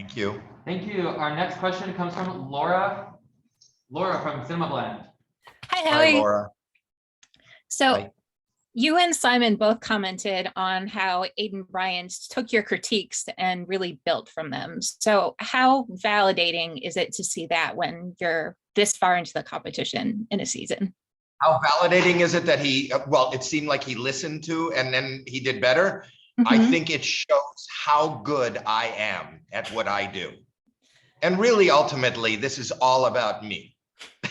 Thank you. Thank you. Our next question comes from Laura. Laura from Cinema Blend. Hi, Hi, Howie. Laura. So Hi. you and Simon both commented on how Aiden Bryant took your critiques and really built from them. So how validating is it to see that when you're this far into the competition in a season? How validating is it that well, it seemed like he listened to and then he did better. I think it shows how good I am at what I do. And really, ultimately, this is all about me.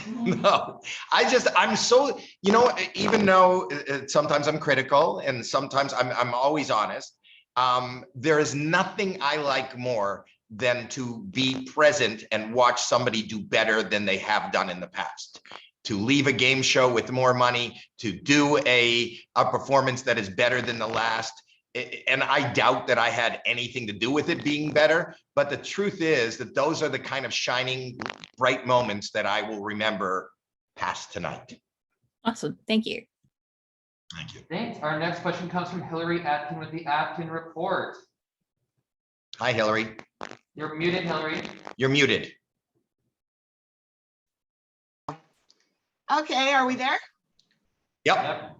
No, I'm so, even though sometimes I'm critical and sometimes I'm always honest, there is nothing I like more than to be present and watch somebody do better than they have done in the past. To leave a game show with more money, to do a performance that is better than the last. And I doubt that I had anything to do with it being better, but the truth is that those are the kind of shining, bright moments that I will remember past tonight. Awesome. Thank you. Thank you. Thanks. Our next question comes from Hillary Atkin with the Atkin Report. Hi, Hillary. You're muted, Hillary. You're muted. Okay, are we there? Yep.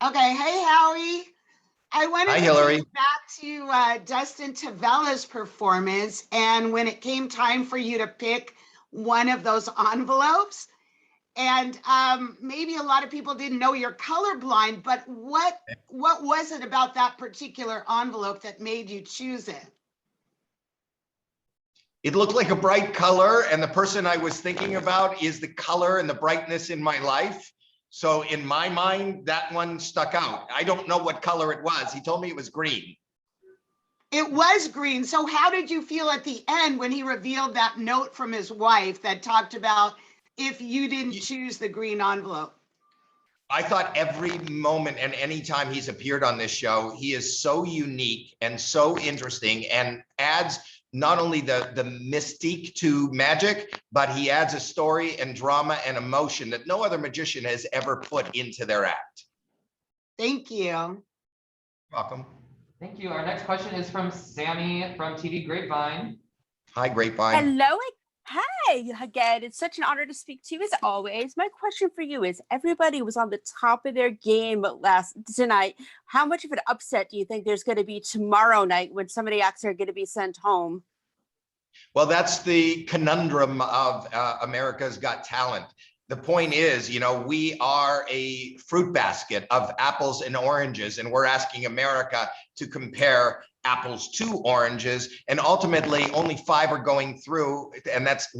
Okay, hey Howie. I wanted Hi, to Hillary. go back to Dustin Tavella's performance, and when it came time for you to pick one of those envelopes, and maybe a lot of people didn't know you're colorblind, but what was it about that particular envelope that made you choose it? It looked like a bright color, and the person I was thinking about is the color and the brightness in my life. So in my mind, that one stuck out. I don't know what color it was. He told me it was green. It was green. So how did you feel at the end when he revealed that note from his wife that talked about if you didn't choose the green envelope? I thought every moment and any time he's appeared on this show, he is so unique and so interesting and adds not only the mystique to magic, but he adds a story and drama and emotion that no other magician has ever put into their act. Thank you. Welcome. Thank you. Our next question is from Sammy from TV Grapevine. Hi, Grapevine. Hello. Hi again. It's such an honor to speak to you as always. My question for you is, everybody was on the top of their game tonight. How much of an upset do you think there's going to be tomorrow night when some of the acts are going to be sent home? Well, that's the conundrum of America's Got Talent. The point is, we are a fruit basket of apples and oranges, and we're asking America to compare apples to oranges, and ultimately only 5 are going through, and that's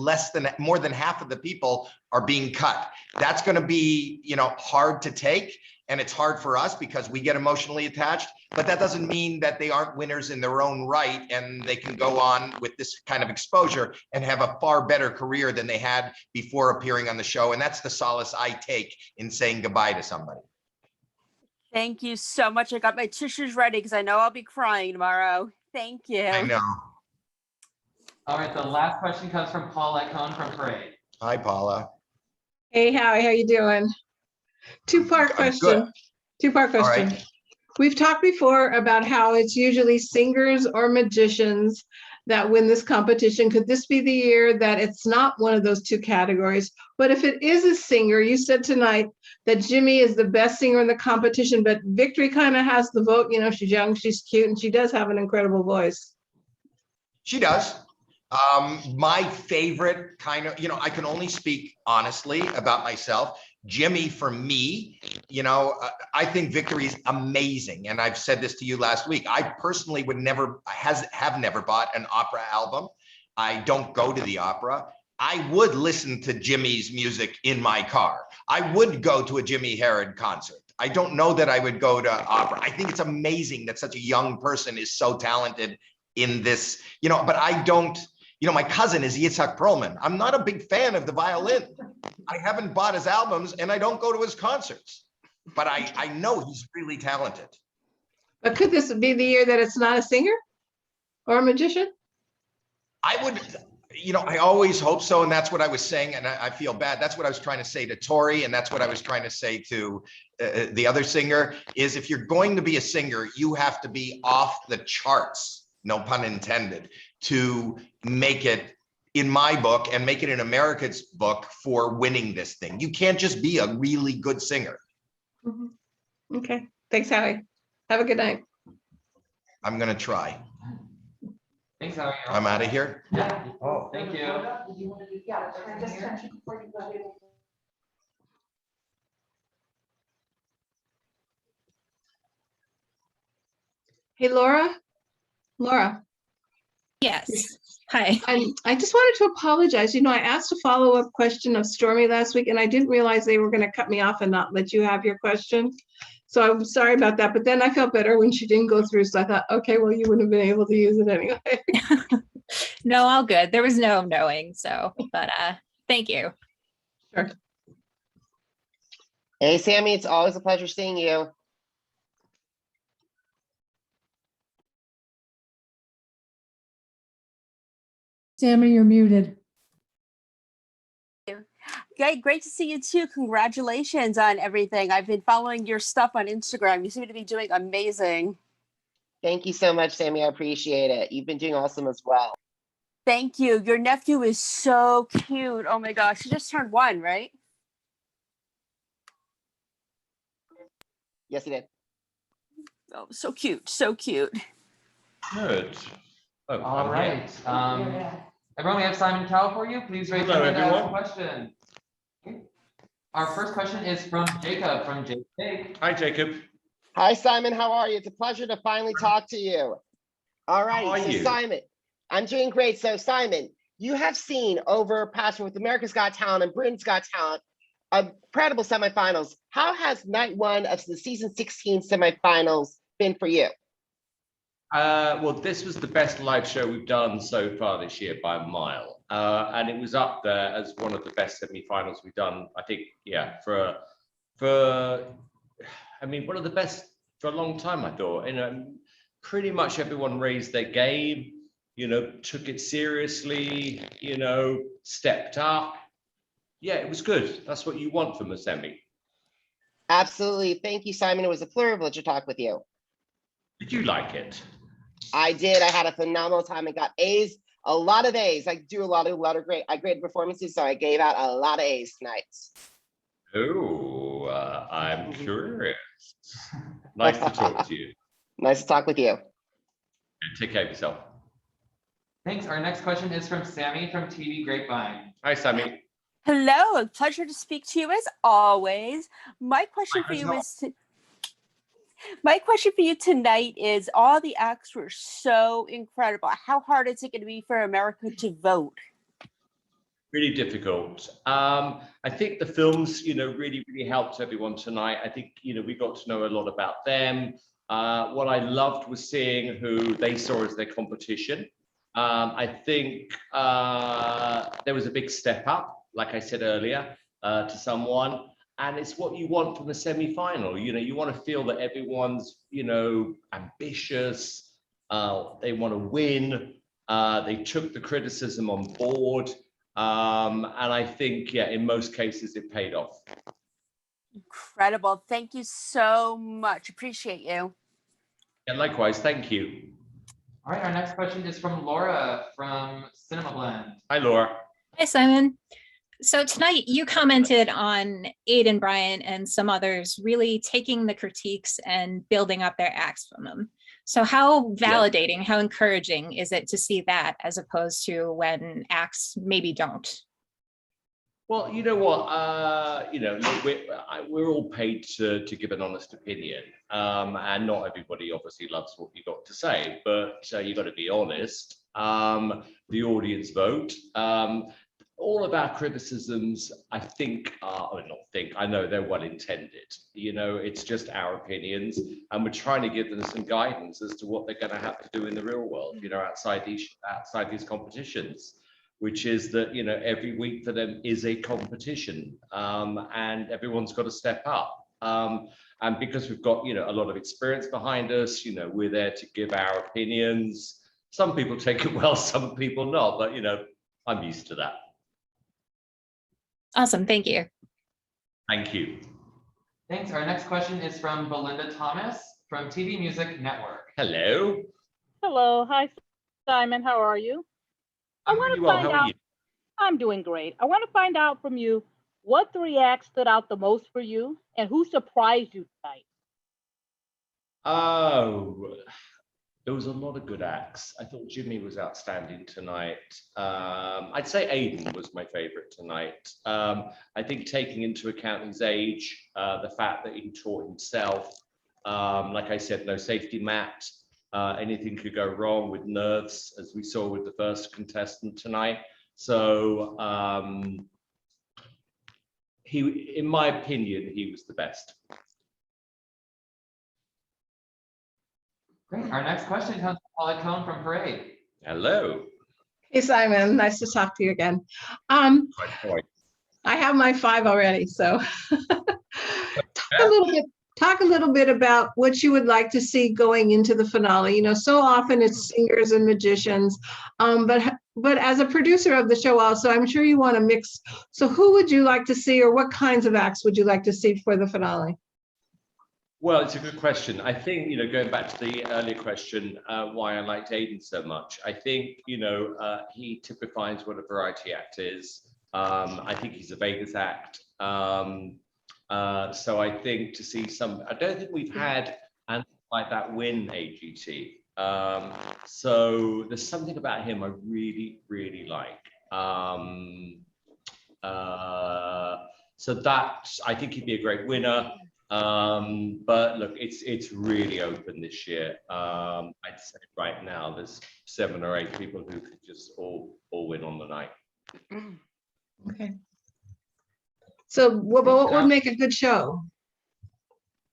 more than half of the people are being cut. That's going to be, hard to take, and it's hard for us because we get emotionally attached, but that doesn't mean that they aren't winners in their own right, and they can go on with this kind of exposure and have a far better career than they had before appearing on the show. And that's the solace I take in saying goodbye to somebody. Thank you so much. I got my tissues ready because I know I'll be crying tomorrow. Thank you. I know. All right, the last question comes from Paula Cohn from Parade. Hi, Paula. Hey, Howie, how you doing? Two-part question. Two-part question. All right. We've talked before about how it's usually singers or magicians that win this competition. Could this be the year that it's not one of those two categories? But if it is a singer, you said tonight that Jimmy is the best singer in the competition, but Victory kind of has the vote. She's young, she's cute, and she does have an incredible voice. She does. My favorite kind of, I can only speak honestly about myself. Jimmy, for me, I think Victory is amazing. And I've said this to you last week. I personally have never bought an opera album. I don't go to the opera. I would listen to Jimmy's music in my car. I would go to a Jimmy Herod concert. I don't know that I would go to opera. I think it's amazing that such a young person is so talented in this, but I don't, my cousin is Yitzhak Perlman. I'm not a big fan of the violin. I haven't bought his albums and I don't go to his concerts, but I know he's really talented. But could this be the year that it's not a singer or a magician? I would, I always hope so. And that's what I was saying. And I feel bad. That's what I was trying to say to Tori. And that's what I was trying to say to the other singer is if you're going to be a singer, you have to be off the charts. No pun intended. to make it in my book and make it in America's book for winning this thing. You can't just be a really good singer. Okay, thanks, Howie. Have a good night. I'm gonna try. Thanks, Howie. I'm out of here. Yeah. Oh. Thank you. Hey, Laura? Laura, Yes. Hi. I just wanted to apologize. You know, I asked a follow-up question of Stormy last week, and I didn't realize they were going to cut me off and not let you have your question. So I'm sorry about that. But then I felt better when she didn't go through. So I thought, okay, well, you wouldn't have been able to use it anyway. No, all good. There was no knowing. So, but thank you. Sure. Hey, Sammy, it's always a pleasure seeing you. Sammy, you're muted. Great to see you too. Congratulations on everything. I've been following your stuff on Instagram. You seem to be doing amazing. Thank you so much, Sammy. I appreciate it. You've been doing awesome as well. Thank you. Your nephew is so cute. Oh my gosh, he just turned 1, right? Yes, he did. Oh, so cute, so cute. Good. Oh, All I'm right. here. Everyone, we have Simon Cowell for you. Please raise Hello, your hand to ask a everyone. question. Okay. Our first question is from Jacob from Jake. Hi, Jacob. Hi, Simon. How are you? It's a pleasure to finally talk to you. All right. How are So, you? Simon, I'm doing great. So, Simon, you have seen over past with America's Got Talent and Britain's Got Talent, incredible semifinals. How has night 1 of the season 16 semifinals been for you? Well, this was the best live show we've done so far this year by a mile. And it was up there as one of the best semi-finals we've done, I think, yeah, I mean, one of the best for a long time, I thought. You know, pretty much everyone raised their game, you know, took it seriously, you know, stepped up. Yeah, it was good. That's what you want from a semi. Absolutely. Thank you, Simon. It was a privilege to talk with you. Did you like it? I did. I had a phenomenal time and got A's, a lot of A's. I do a lot of great performances, so I gave out a lot of A's tonight. Oh, I'm curious. Nice to talk to you. Nice to talk with you. And take care of yourself. Thanks. Our next question is from Sammy from TV Grapevine. Hi, Sammy. Hello, a pleasure to speak to you as always. My question for you is, my question for you tonight is, all the acts were so incredible. How hard is it going to be for America to vote? Really difficult. I think the films, you know, really helped everyone tonight. I think, you know, we got to know a lot about them. What I loved was seeing who they saw as their competition. I think there was a big step up, like I said earlier, to someone. And it's what you want from a semi-final. You know, you want to feel that everyone's, you know, ambitious. They want to win. They took the criticism on board. And I think, yeah, in most cases, it paid off. Incredible. Thank you so much. Appreciate you. Yeah, likewise. Thank you. All right, our next question is from Laura from Cinema Blend. Hi, Laura. Hi, Simon. So tonight you commented on Aiden Bryant and some others really taking the critiques and building up their acts from them. So how validating, how encouraging is it to see that as opposed to when acts maybe don't? Well, you know what, you know, we're all paid to give an honest opinion, and not everybody obviously loves what you got to say, but you got to be honest. The audience vote. All of our criticisms, I think, I know they're well intended. You know, it's just our opinions, and we're trying to give them some guidance as to what they're going to have to do in the real world, you know, outside these competitions, which is that, you know, every week for them is a competition, and everyone's got to step up. And because we've got, you know, a lot of experience behind us, you know, we're there to give our opinions. Some people take it well, some people not, but, you know, I'm used to that. Awesome, thank you. Thank you. Thanks. Our next question is from Belinda Thomas from TV Music Network. Hello. Hello, hi Simon. How are you? I I'm want really to well. find How are out. you? I'm doing great. I want to find out from you what three acts stood out the most for you and who surprised you tonight. Oh, there was a lot of good acts. I thought Jimmy was outstanding tonight. I'd say Aiden was my favorite tonight. I think taking into account his age, the fact that he taught himself, like I said, no safety mat. Anything could go wrong with nerves, as we saw with the first contestant tonight. So in my opinion, he was the best. Great. Our next question comes from Paula Cohn from Parade. Hello. Hey, Simon, nice to talk to you again. Right. I have my 5 already, so talk a little bit about what you would like to see going into the finale. You know, so often it's singers and magicians, but as a producer of the show also, I'm sure you want to mix. So who would you like to see, or what kinds of acts would you like to see for the finale? Well, it's a good question. I think, going back to the earlier question, why I liked Aiden so much, I think, he typifies what a variety act is. I think he's a Vegas act. So I think to see I don't think we've had anything like that win AGT. So there's something about him I really, really like. So I think he'd be a great winner. But look, it's really open this year. I'd say right now there's 7 or 8 people who could just all win on the night. Okay. So what would make a good show?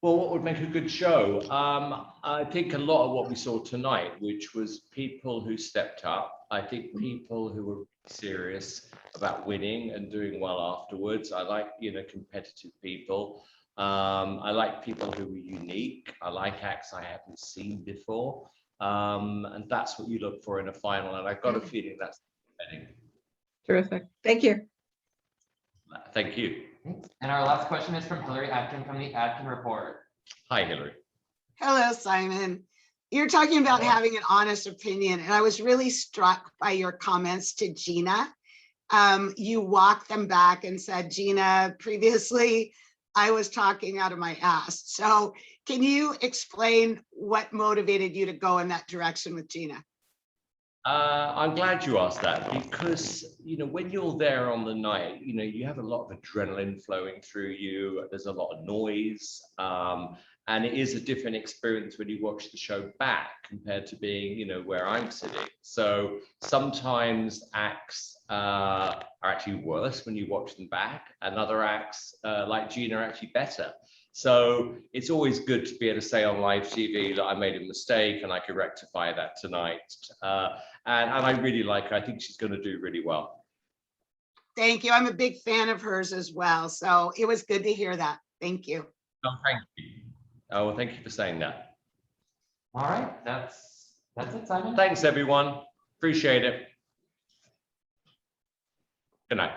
Well, what would make a good show? I think a lot of what we saw tonight, which was people who stepped up. I think people who were serious about winning and doing well afterwards. I like, competitive people. I like people who were unique. I like acts I haven't seen before. And that's what you look for in a final. And I've got a feeling that's happening. Terrific. Thank you. Thank you. And our last question is from Hillary Atkin from the Atkin Report. Hi, Hillary. Hello, Simon. You're talking about having an honest opinion, and I was really struck by your comments to Gina. You walked them back and said, Gina, previously I was talking out of my ass. So can you explain what motivated you to go in that direction with Gina? I'm glad you asked that because, when you're there on the night, you have a lot of adrenaline flowing through you. There's a lot of noise. And it is a different experience when you watch the show back compared to being, where I'm sitting. So sometimes acts are actually worse when you watch them back, and other acts like Gina are actually better. So it's always good to be able to say on live TV that I made a mistake and I could rectify that tonight. And I really like her. I think she's going to do really well. Thank you. I'm a big fan of hers as well. So it was good to hear that. Thank you. Oh, thank you. Oh, well, thank you for saying that. All right, that's it, Simon. Thanks, everyone. Appreciate it. Good night.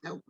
Nope.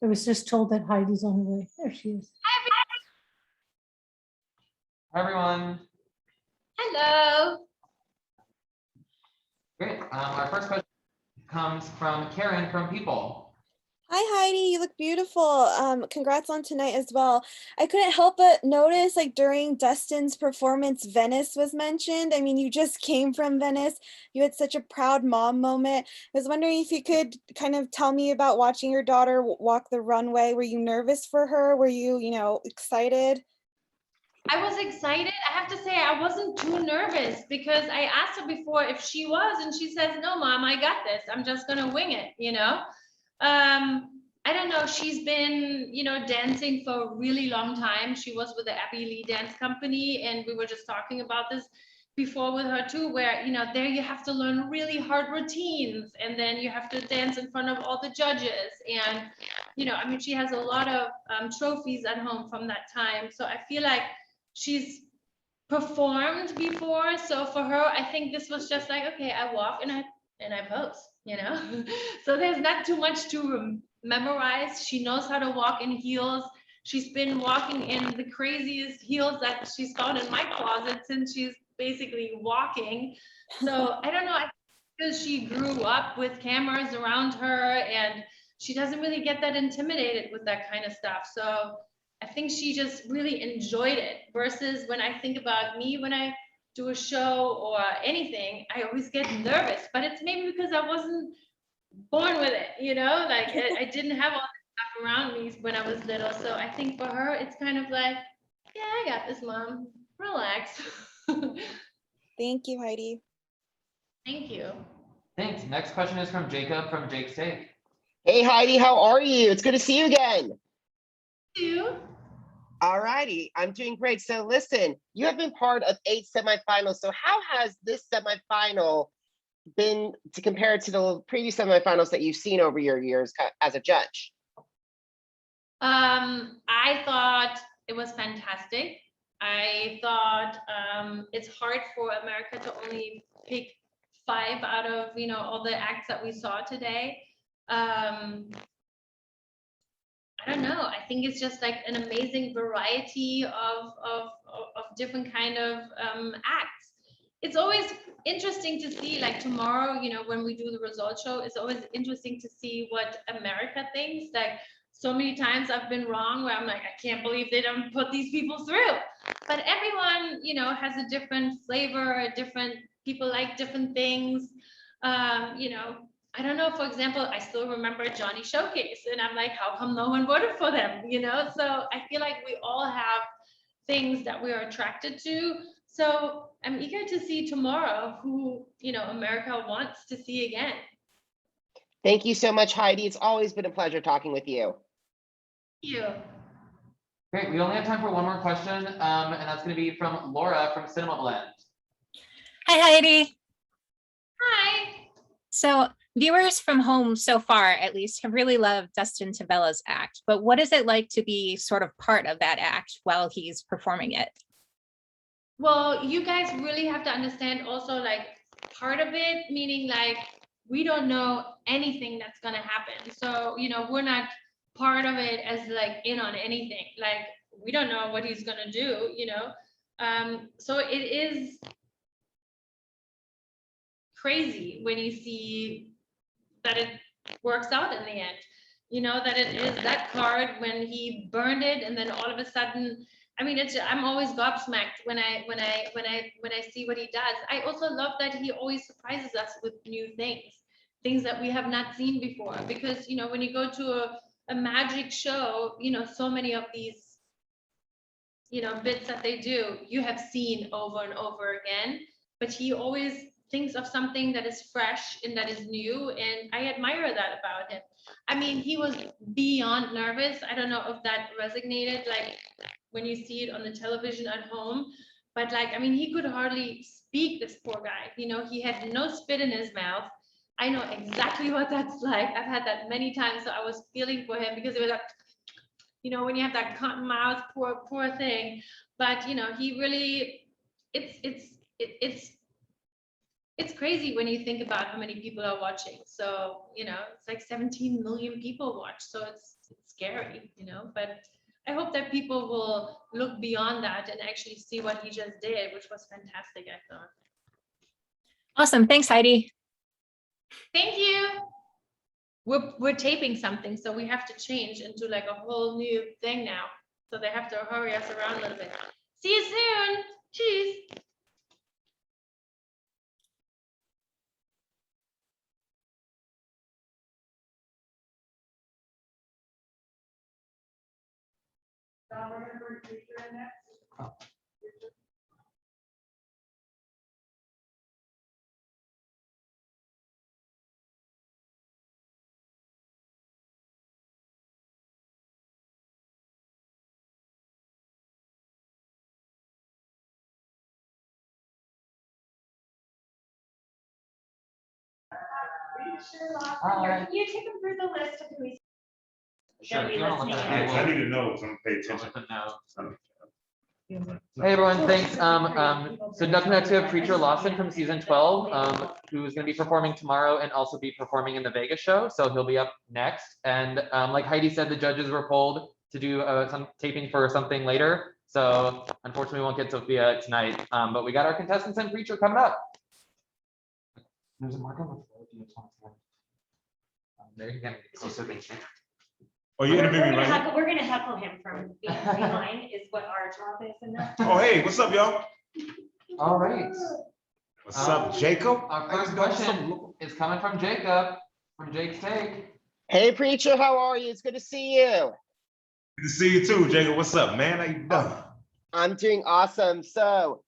I was just told that Heidi's on the way. There she is. Hi, everyone. Hello. Great. Our first question comes from Karen from People. Hi, Heidi. You look beautiful. Congrats on tonight as well. I couldn't help but notice, like during Dustin's performance, Venice was mentioned. I mean, you just came from Venice. You had such a proud mom moment. I was wondering if you could kind of tell me about watching your daughter walk the runway. Were you nervous for her? Were you, excited? I was excited. I have to say I wasn't too nervous because I asked her before if she was, and she says, "No, Mom, I got this. I'm just gonna wing it," you know? I don't know. She's been, dancing for a really long time. She was with the Abbey Lee Dance Company, and we were just talking about this before with her too, where, there you have to learn really hard routines, and then you have to dance in front of all the judges. And, I mean, she has a lot of trophies at home from that time. So I feel like she's performed before. So for her, I think this was just like, okay, I walk and I pose, so there's not too much to memorize. She knows how to walk in heels. She's been walking in the craziest heels that she's found in my closet since she's basically walking. So I don't know, because she grew up with cameras around her and she doesn't really get that intimidated with that kind of stuff. So I think she just really enjoyed it, versus when I think about me, when I do a show or anything, I always get nervous, but it's maybe because I wasn't born with it, like I didn't have all that stuff around me when I was little. So I think for her, it's kind of like, yeah, I got this, Mom, relax. Thank you, Heidi. Thank you. Thanks. Next question is from Jacob from Jake's Take. Hey, Heidi, how are you? It's good to see you again. You? All righty, I'm doing great. So listen, you have been part of 8 semifinals. So how has this semifinal been to compare to the previous semifinals that you've seen over your years as a judge? I thought it was fantastic. I thought it's hard for America to only pick 5 out of all the acts that we saw today. I don't know. I think it's just like an amazing variety of different kind of acts. It's always interesting to see, like tomorrow, when we do the result show, it's always interesting to see what America thinks. Like so many times I've been wrong where I'm like, I can't believe they don't put these people through. But everyone, has a different flavor, people like different things. I don't know, for example, I still remember Johnny Showcase, and I'm like, how come no one voted for them? So I feel like we all have things that we are attracted to. So I'm eager to see tomorrow who, America wants to see again. Thank you so much, Heidi. It's always been a pleasure talking with you. Thank you. Great. We only have time for one more question, and that's going to be from Laura from Cinema Blend. Hi, Heidi. Hi. So viewers from home so far, at least, have really loved Dustin Tavella's act, but what is it like to be sort of part of that act while he's performing it? Well, you guys really have to understand also, like, part of it, meaning like, we don't know anything that's gonna happen. So, we're not part of it as like in on anything. Like, we don't know what he's gonna do, so it is crazy when you see that it works out in the end, that it is that card when he burned it, and then all of a sudden, I mean, I'm always gobsmacked when I see what he does. I also love that he always surprises us with new things that we have not seen before, because when you go to a magic show, so many of these bits that they do you have seen over and over again, but he always thinks of something that is fresh and that is new, and I admire that about him. I mean, he was beyond nervous. I don't know if that resonated like when you see it on the television at home, but like, I mean, he could hardly speak, this poor guy. He had no spit in his mouth. I know exactly what that's like. I've had that many times, so I was feeling for him, because it was like, when you have that cotton mouth, poor thing. But he really, it's it's crazy when you think about how many people are watching. So, you know, it's like 17 million people watch. So it's scary, you know, but I hope that people will look beyond that and actually see what he just did, which was fantastic, I thought. Awesome. Thanks, Heidi. Thank you. We're taping something, so we have to change into like a whole new thing now. So they have to hurry us around a little bit. See you soon. Cheers. Hi. You take them through the list of who we. Sure, if you wanna look at it, I need to know, so I'm paying I'll attention. let them know. Hey everyone, thanks. So next we have Preacher Lawson from season 12, who is going to be performing tomorrow and also be performing in the Vegas show. So he'll be up next. And like Heidi said, the judges were pulled to do some taping for something later. So unfortunately, we won't get Sophia tonight. But we got our contestants and Preacher coming up. There's a mark on the floor. Do you just want to there you go. So thank you. Oh, you're interviewing me right now? We're gonna heckle him from behind is what our job is in that. Oh, hey, what's up, y'all? All right. What's up, Jacob? Our first question is coming from Jacob, from Jake's Take. Hey, Preacher, how are you? It's good to see you. Good to see you too, Jacob. What's up, man? How you doing? I'm doing awesome. So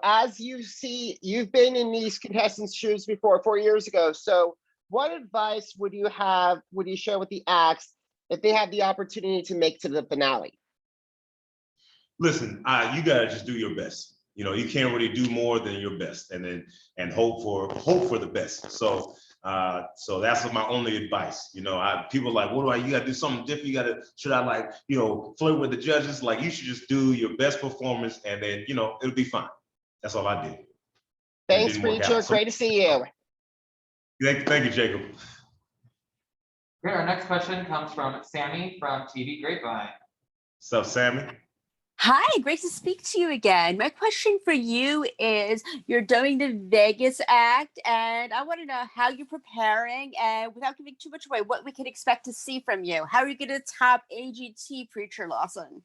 as you see, you've been in these contestants' shoes before 4 years ago. So what advice would you share with the acts if they have the opportunity to make to the finale? Listen, you gotta just do your best. You know, you can't really do more than your best, and hope for the best. So that's my only advice. You know, people like, you gotta do something different. Should I like, flirt with the judges? Like, you should just do your best performance, and then, it'll be fine. That's all I did. Thanks, Preacher. Great to see you. Thank you, Jacob. Great. Our next question comes from Sammy from TV Grapevine. What's up, Sammy? Hi, great to speak to you again. My question for you is, you're doing the Vegas act, and I want to know how you're preparing, and without giving too much away, what we can expect to see from you. How are you going to top AGT Preacher Lawson?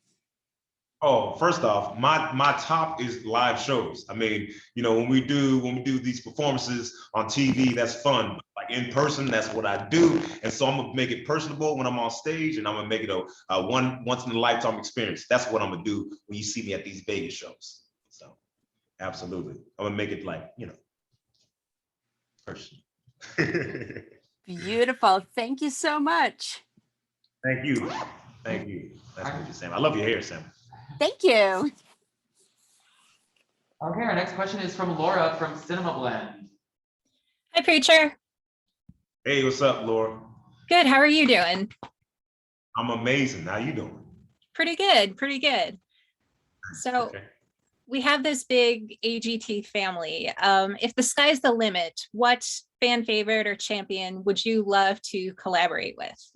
Oh, first off, my top is live shows. I mean, when we do these performances on TV, that's fun. Like in person, that's what I do. And so I'm gonna make it personable when I'm on stage, and I'm gonna make it a once in a lifetime experience. That's what I'm gonna do when you see me at these Vegas shows. So absolutely. I'm gonna make it like, personal. Beautiful. Thank you so much. Thank you. Thank you. That's what you're saying. I love your hair, Sam. Thank you. Okay, our next question is from Laura from Cinema Blend. Hi, Preacher. Hey, what's up, Laura? Good. How are you doing? I'm amazing. How you doing? Pretty good. Pretty good. So we have this big AGT family. If the sky's the limit, what fan favorite or champion would you love to collaborate with?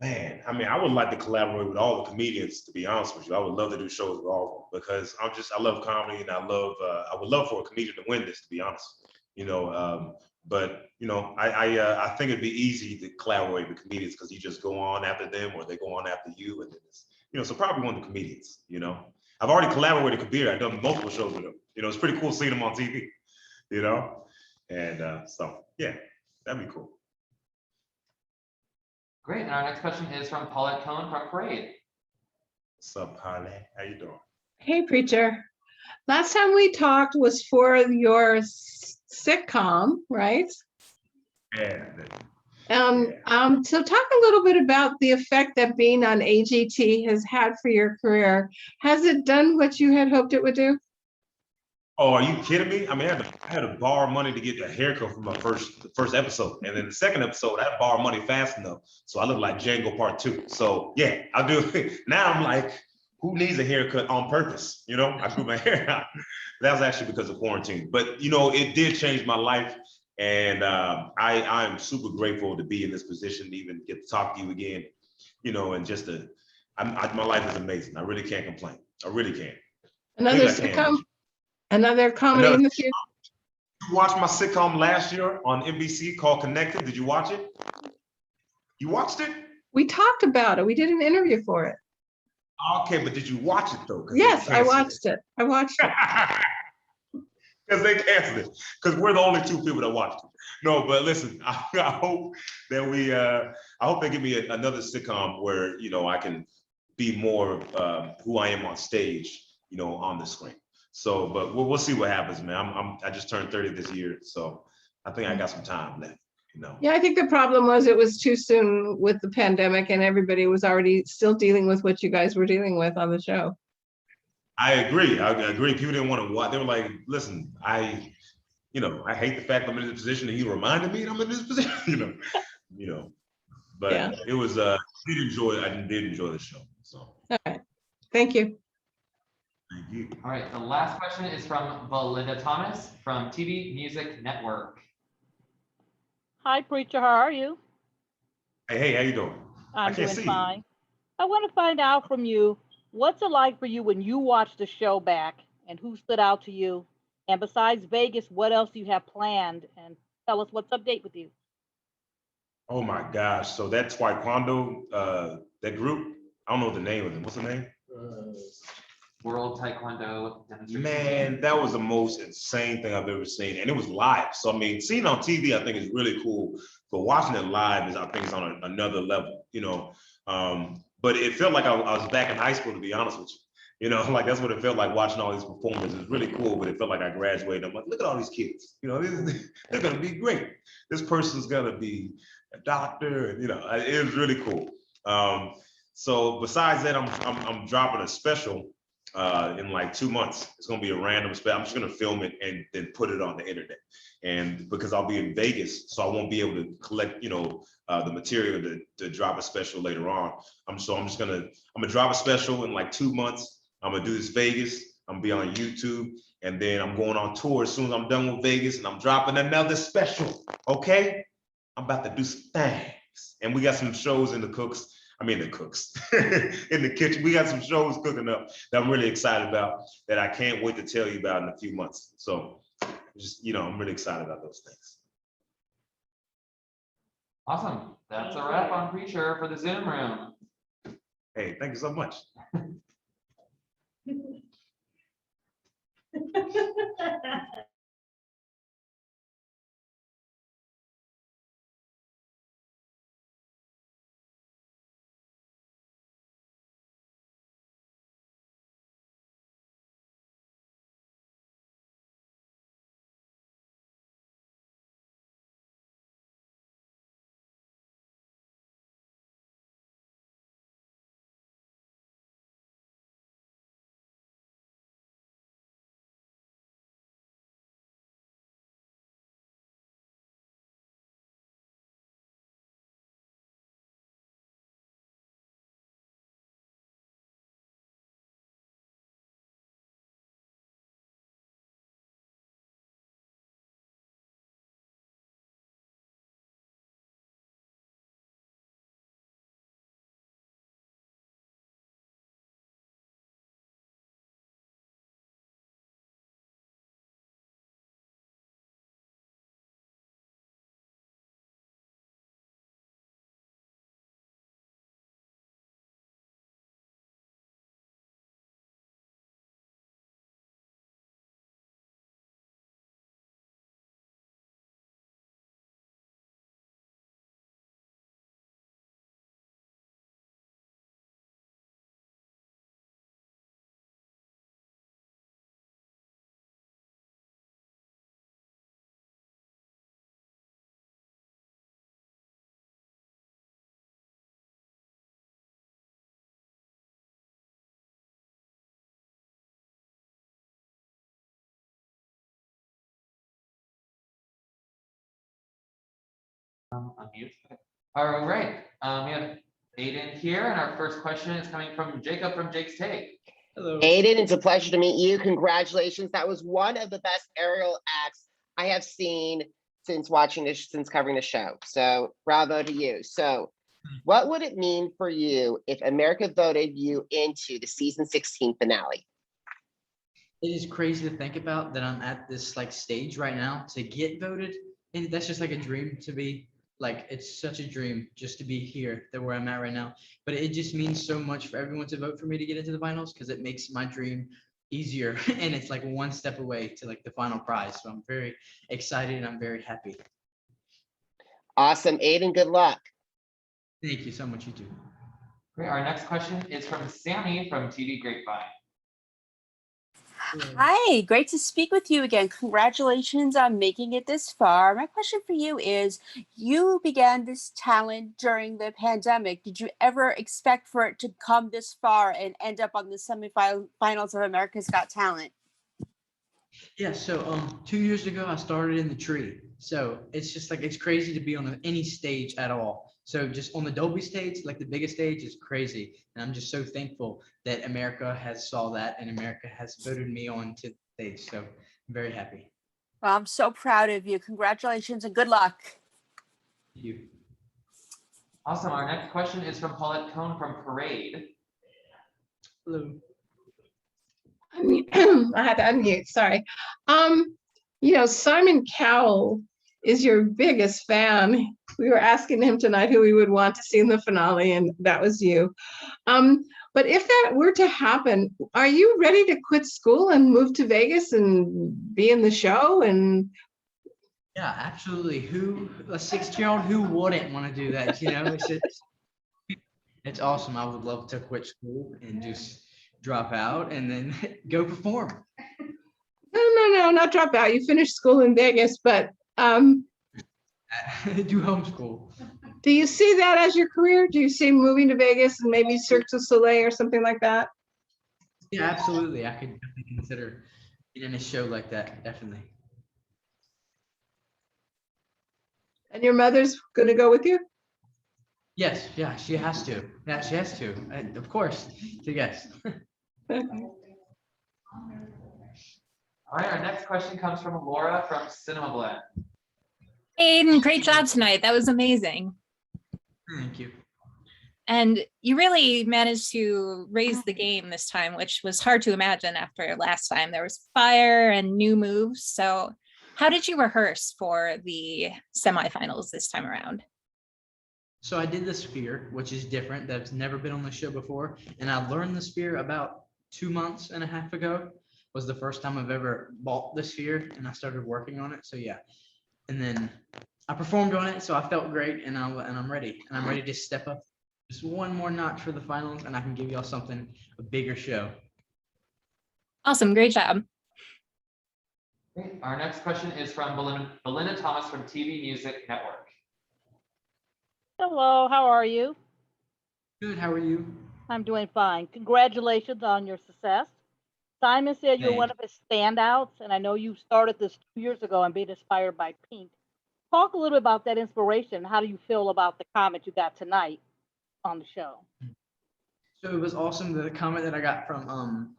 Man, I mean, I would like to collaborate with all the comedians, to be honest with you. I would love to do shows with all of them because I love comedy, and I would love for a comedian to win this, to be honest. But I think it'd be easy to collaborate with comedians because you just go on after them or they go on after you, and then it's, so probably one of the comedians. I've already collaborated with Kabir. I've done multiple shows with him. It's pretty cool seeing him on TV. And so yeah, that'd be cool. Great, and our next question is from Paulette Cohen from Parade. What's up, Paulette? How you doing? Hey, Preacher. Last time we talked was for your sitcom, right? Yeah. So talk a little bit about the effect that being on AGT has had for your career. Has it done what you had hoped it would do? Oh, are you kidding me? I mean, I had to borrow money to get a haircut for my first episode. And then the second episode, I had to borrow money fast enough. So I look like Django Part 2. So yeah, I'll do it. Now I'm like, who needs a haircut on purpose? You know, I grew my hair out. That was actually because of quarantine. But you know, it did change my life. And I am super grateful to be in this position, to even get to talk to you again, you know, and just my life is amazing. I really can't complain. I really can't. Another Maybe I can. sitcom, another comedy in the future. You watched my sitcom last year on NBC called Connected. Did you watch it? You watched it? We talked about it. We did an interview for it. Okay, but did you watch it though? Yes, I watched it. I watched it. Because they canceled it. Because we're the only two people that watched it. No, but listen, I hope that I hope they give me another sitcom where, you know, I can be more who I am on stage, you know, on the screen. So, but we'll see what happens, man. I just turned 30 this year, so I think I got some time left, you know. Yeah, I think the problem was it was too soon with the pandemic and everybody was already still dealing with what you guys were dealing with on the show. I agree. People didn't want to watch. They were like, listen, I hate the fact I'm in this position and you reminded me that I'm in this position, you know, but yeah. It was, I did enjoy the show, so. All right, thank you. Thank you. All right, the last question is from Belinda Thomas from TV Music Network. Hi, Preacher, how are you? Hey, how you doing? I'm doing fine. I want to find out from you, what's it like for you when you watch the show back, and who stood out to you? And besides Vegas, what else do you have planned? And tell us what's update with you. Oh my gosh. So that Taekwondo, that group, I don't know the name of them. What's the name? World Taekwondo Demonstration. Man, that was the most insane thing I've ever seen. And it was live. So, I mean, seeing on TV, I think is really cool. But watching it live I think it's on another level, you know. But it felt like I was back in high school, to be honest with you. You know, like that's what it felt like watching all these performers. It's really cool, but it felt like I graduated. I'm like, look at all these kids. You know, they're gonna be great. This person's gonna be a doctor, and you know, it was really cool. So besides that, I'm dropping a special in like 2 months. It's gonna be a random special. I'm just gonna film it and then put it on the internet. And because I'll be in Vegas, so I won't be able to collect, you know, the material to drop a special later on. I'm gonna drop a special in like 2 months. I'm gonna do this Vegas. I'm gonna be on YouTube, and then I'm going on tour as soon as I'm done with Vegas, and I'm dropping another special. Okay, I'm about to do some things, and we got some shows in the cooks. I mean, the cooks in the kitchen. We got some shows cooking up that I'm really excited about that I can't wait to tell you about in a few months. So, just you know, I'm really excited about those things. Awesome. That's a wrap on Preacher for the Zoom room. Hey, thank you so much. Unmute. All right. We have Aiden here, and our first question is coming from Jacob from Jake's Take. Hello. Aiden, it's a pleasure to meet you. Congratulations. That was one of the best aerial acts I have seen since covering the show. So bravo to you. So what would it mean for you if America voted you into the season 16 finale? It is crazy to think about that I'm at this like stage right now to get voted. And that's just like a dream to be like, it's such a dream just to be here, that where I'm at right now. But it just means so much for everyone to vote for me to get into the finals, because it makes my dream easier. And it's like one step away to like the final prize. So I'm very excited and I'm very happy. Awesome, Aiden, good luck. Thank you so much, you too. Great. Our next question is from Sammy from TV Grapevine. Hi, great to speak with you again. Congratulations on making it this far. My question for you is, you began this talent during the pandemic. Did you ever expect for it to come this far and end up on the semifinals of America's Got Talent? Yeah, so 2 years ago I started in the tree. So it's just like, it's crazy to be on any stage at all. So just on the Dolby stage, like the biggest stage, is crazy. And I'm just so thankful that America has saw that and America has voted me on to the stage. So I'm very happy. Well, I'm so proud of you. Congratulations and good luck. Thank you. Awesome. Our next question is from Paulette Cohn from Parade. Hello. I had to unmute, sorry. Simon Cowell is your biggest fan. We were asking him tonight who we would want to see in the finale, and that was you. But if that were to happen, are you ready to quit school and move to Vegas and be in the show? And Yeah, absolutely. Who, a 6-year-old, who wouldn't want to do that? It's awesome. I would love to quit school and just drop out and then go perform. No, not drop out. You finished school in Vegas, but do homeschool. do you see that as your career? Do you see moving to Vegas and maybe Cirque du Soleil or something like that? Yeah, absolutely. I could definitely consider being in a show like that. Definitely. And your mother's going to go with you? Yes. Yeah, she has to. Yeah, she has to. And of course. So yes. All right. Our next question comes from Laura from Cinema Blend. Aiden, great job tonight. That was amazing. Thank you. And you really managed to raise the game this time, which was hard to imagine after last time. There was fire and new moves. So how did you rehearse for the semifinals this time around? So I did the sphere, which is different. That's never been on the show before. And I learned the sphere about 2.5 months ago. Was the first time I've ever bought the sphere, and I started working on it. So yeah. And then I performed on it, so I felt great, and I'm ready. And I'm ready to step up just one more notch for the finals, and I can give y'all something, a bigger show. Awesome, great job. Great. Our next question is from Belinda Thomas from TV Music Network. Hello, how are you? Good, how are you? I'm doing fine. Congratulations on your success. Simon said you're one of his standouts, and I know you started this 2 years ago and being inspired by Pink. Talk a little bit about that inspiration. How do you feel about the comment you got tonight on the show? So it was awesome. The comment that I got from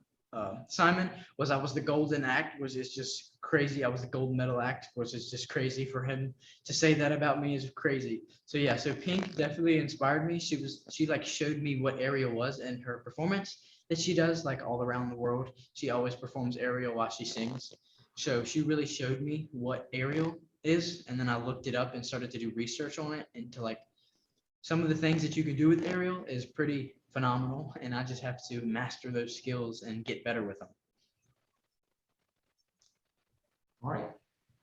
Simon was I was the golden act, which is just crazy. I was the gold medal act, which is just crazy for him to say that about me, is crazy. So yeah, so Pink definitely inspired me. She like showed me what aerial was in her performance that she does like all around the world. She always performs aerial while she sings. So she really showed me what aerial is. And then I looked it up and started to do research on it, and to like some of the things that you can do with aerial is pretty phenomenal. And I just have to master those skills and get better with them. All right.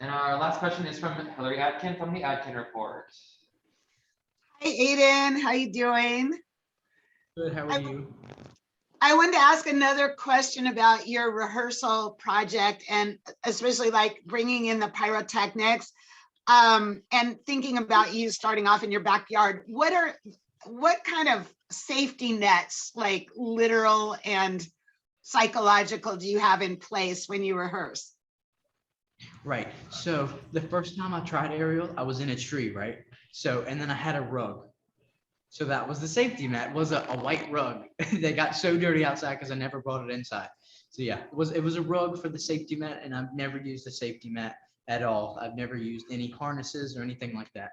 And our last question is from Hillary Atkin from the Atkin Report. Hi, Aiden. How you doing? Good. How are you? I wanted to ask another question about your rehearsal project, and especially like bringing in the pyrotechnics and thinking about you starting off in your backyard. What kind of safety nets, like literal and psychological, do you have in place when you rehearse? Right. So the first time I tried aerial, I was in a tree, right? So, and then I had a rug. So that was the safety mat, was a white rug. They got so dirty outside because I never brought it inside. So yeah, it was a rug for the safety mat, and I've never used a safety mat at all. I've never used any harnesses or anything like that.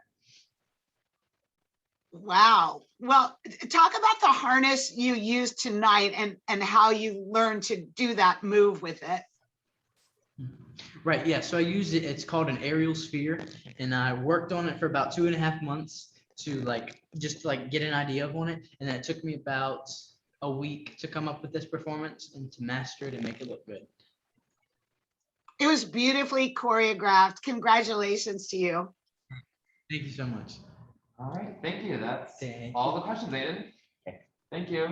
Wow. Well, talk about the harness you used tonight and how you learned to do that move with it. Right, yeah, so I used it, it's called an aerial sphere, and I worked on it for about 2.5 months to just get an idea on it, and then it took me about a week to come up with this performance and to master it and make it look good. It was beautifully choreographed. Congratulations to you. Thank you so much. All right, thank you. That's all the questions, Aiden. Thank you.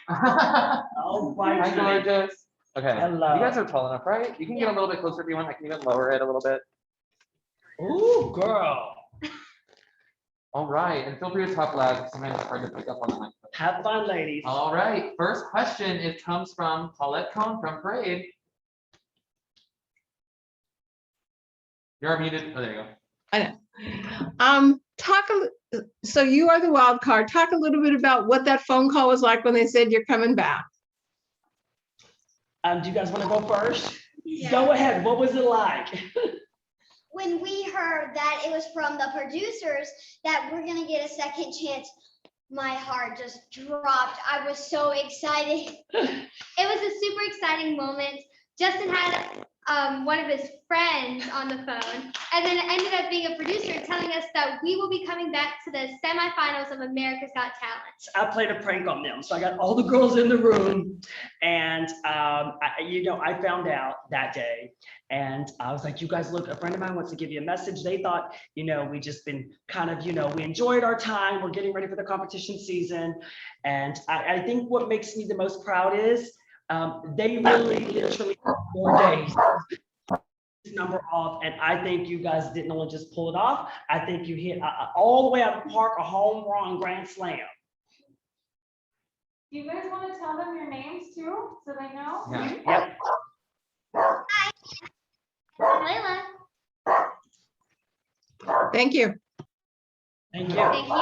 Oh, Hi, gorgeous. Okay, Hello. you guys are tall enough, right? You can get a little bit closer if you want. I can even lower it a little bit. Ooh, girl. All right, and feel free to talk loud. Sometimes it's hard to pick up on the mic. Have fun, ladies. All right, first question, it comes from Paulette Cohn from Parade. You're muted. Oh, there you go. I know. So you are the wild card. Talk a little bit about what that phone call was like when they said you're coming back. Do you guys want to go first? Yeah. Go ahead. What was it like? When we heard that it was from the producers that we're gonna get a second chance, my heart just dropped. I was so excited. It was a super exciting moment. Justin had one of his friends on the phone, and then it ended up being a producer telling us that we will be coming back to the semifinals of America's Got Talent. I played a prank on them. So I got all the girls in the room, and I found out that day, and I was like, you guys, look, a friend of mine wants to give you a message. They thought, we just been kind of, we enjoyed our time. We're getting ready for the competition season. And I think what makes me the most proud is they really literally 4 days number off, and I think you guys didn't only just pull it off. I think you hit all the way out of the park, a home run grand slam. Do you guys want to tell them your names too, so they know? Yeah. Yep. Hi, Layla. Thank you. Thank you. Thank you.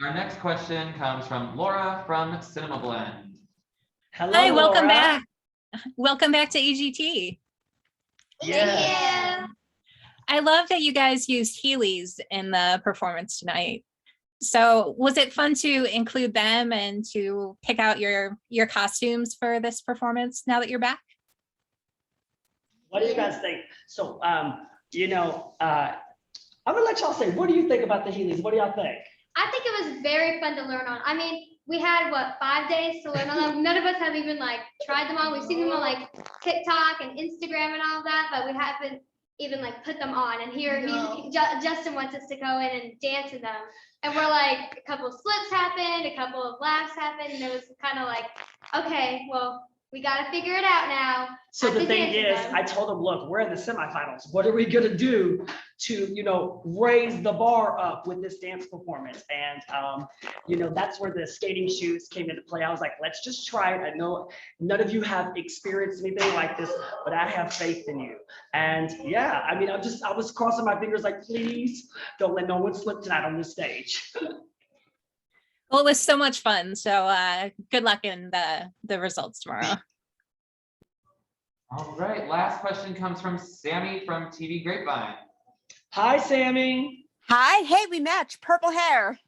Our next question comes from Laura from Cinema Blend. Hello, Hi, welcome Laura. back. Welcome back to AGT. Yeah. I love that you guys used Heelys in the performance tonight. So was it fun to include them and to pick out your costumes for this performance now that you're back? What do you guys think? So, I'm gonna let y'all say, what do you think about the Heelys? What do y'all think? I think it was very fun to learn on. I mean, we had 5 days to learn on them. None of us have even tried them on. We've seen them on TikTok and Instagram and all that, but we haven't even put them on. And here Justin wants us to go in and dance in them. And we're a couple of slips happened, a couple of laughs happened, and it was kind of okay, well, we got to figure it out now. So the thing is, I told them, look, we're in the semifinals. What are we gonna do to, raise the bar up with this dance performance? And, that's where the skating shoes came into play. I was like, let's just try it. I know none of you have experienced anything like this, but I have faith in you. And yeah, I mean, I was crossing my fingers please don't let no one slip tonight on this stage. Well, it was so much fun. So good luck in the results tomorrow. All right, last question comes from Sammy from TV Grapevine. Hi, Sammy. Hi, hey, we match, purple hair.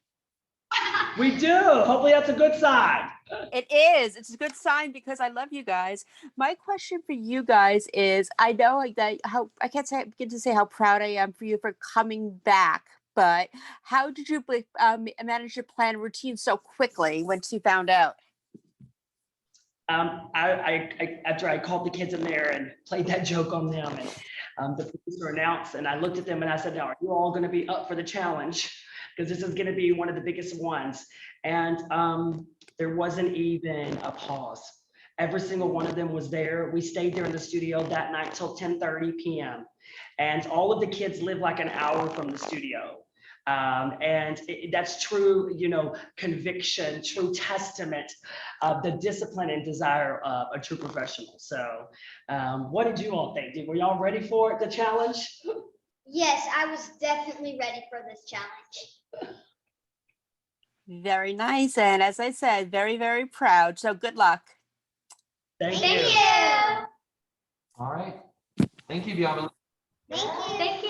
We do. Hopefully that's a good sign. It is. It's a good sign because I love you guys. My question for you guys is, I know that I can't begin to say how proud I am for you for coming back, but how did you manage to plan a routine so quickly once you found out? After I called the kids in there and played that joke on them, and the producer announced, and I looked at them and I said, "Now, are you all going to be up for the challenge? Because this is going to be one of the biggest ones." And there wasn't even a pause. Every single one of them was there. We stayed there in the studio that night till 10:30 p.m. And all of the kids live like an hour from the studio. That's true, conviction, true testament of the discipline and desire of a true professional. So what did you all think? Were y'all ready for the challenge? Yes, I was definitely ready for this challenge. Very nice. And as I said, very, very proud. So good luck. Thank Thank you. you. All right. Thank you, Bianca. Thank you. Thank you.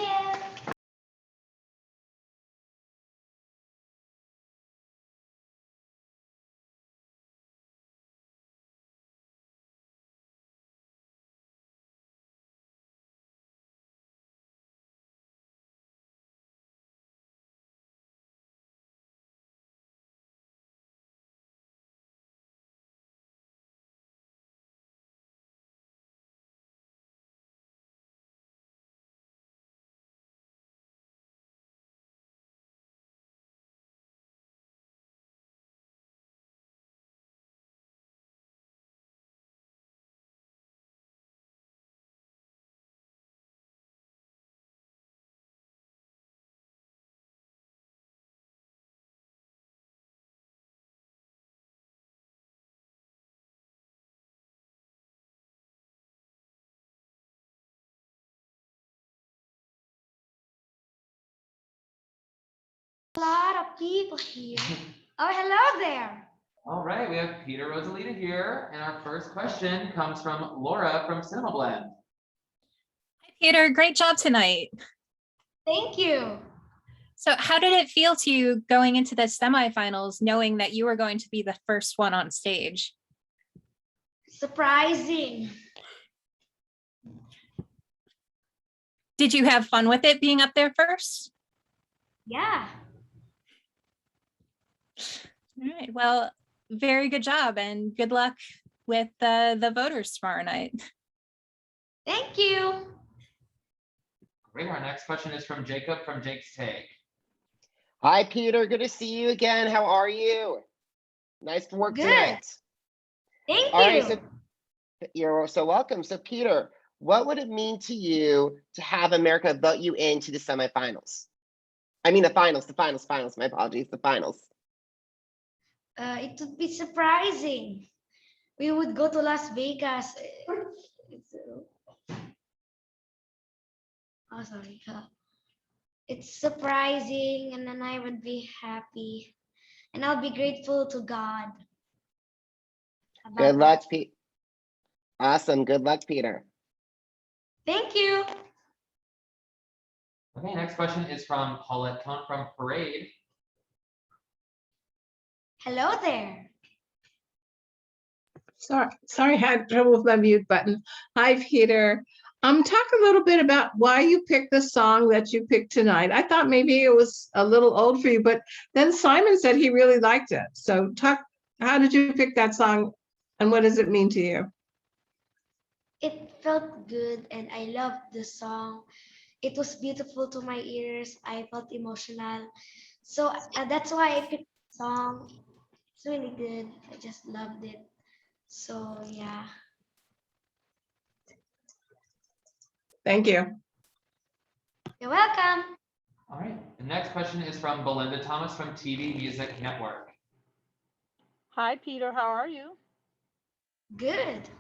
A lot of people here. Oh, hello there. All right, we have Peter Rosalita here, and our first question comes from Laura from Cinema Blend. Hi, Peter. Great job tonight. Thank you. So how did it feel to you going into the semifinals, knowing that you were going to be the first one on stage? Surprising. Did you have fun with it being up there first? Yeah. All right, well, very good job and good luck with the voters tomorrow night. Thank you. Great, our next question is from Jacob from Jake's Take. Hi, Peter. Good to see you again. How are you? Nice to work Good. tonight. Thank All you. right, so you're so welcome. So, Peter, what would it mean to you to have America vote you into the semifinals? I mean, the finals. My apologies, the finals. It would be surprising. We would go to Las Vegas. Oh, sorry. It's surprising, and then I would be happy, and I'll be grateful to God. Good luck, Pete. Awesome. Good luck, Peter. Thank you. Okay, next question is from Paulette Cohn from Parade. Hello there. Sorry, I had trouble with my mute button. Hi, Peter. Talk a little bit about why you picked the song that you picked tonight. I thought maybe it was a little old for you, but then Simon said he really liked it. So how did you pick that song and what does it mean to you? It felt good, and I loved the song. It was beautiful to my ears. I felt emotional. So that's why I picked the song. It's really good. I just loved it. So yeah. Thank you. You're welcome. All right, the next question is from Belinda Thomas from TV Music Network. Hi, Peter. How are you? Good.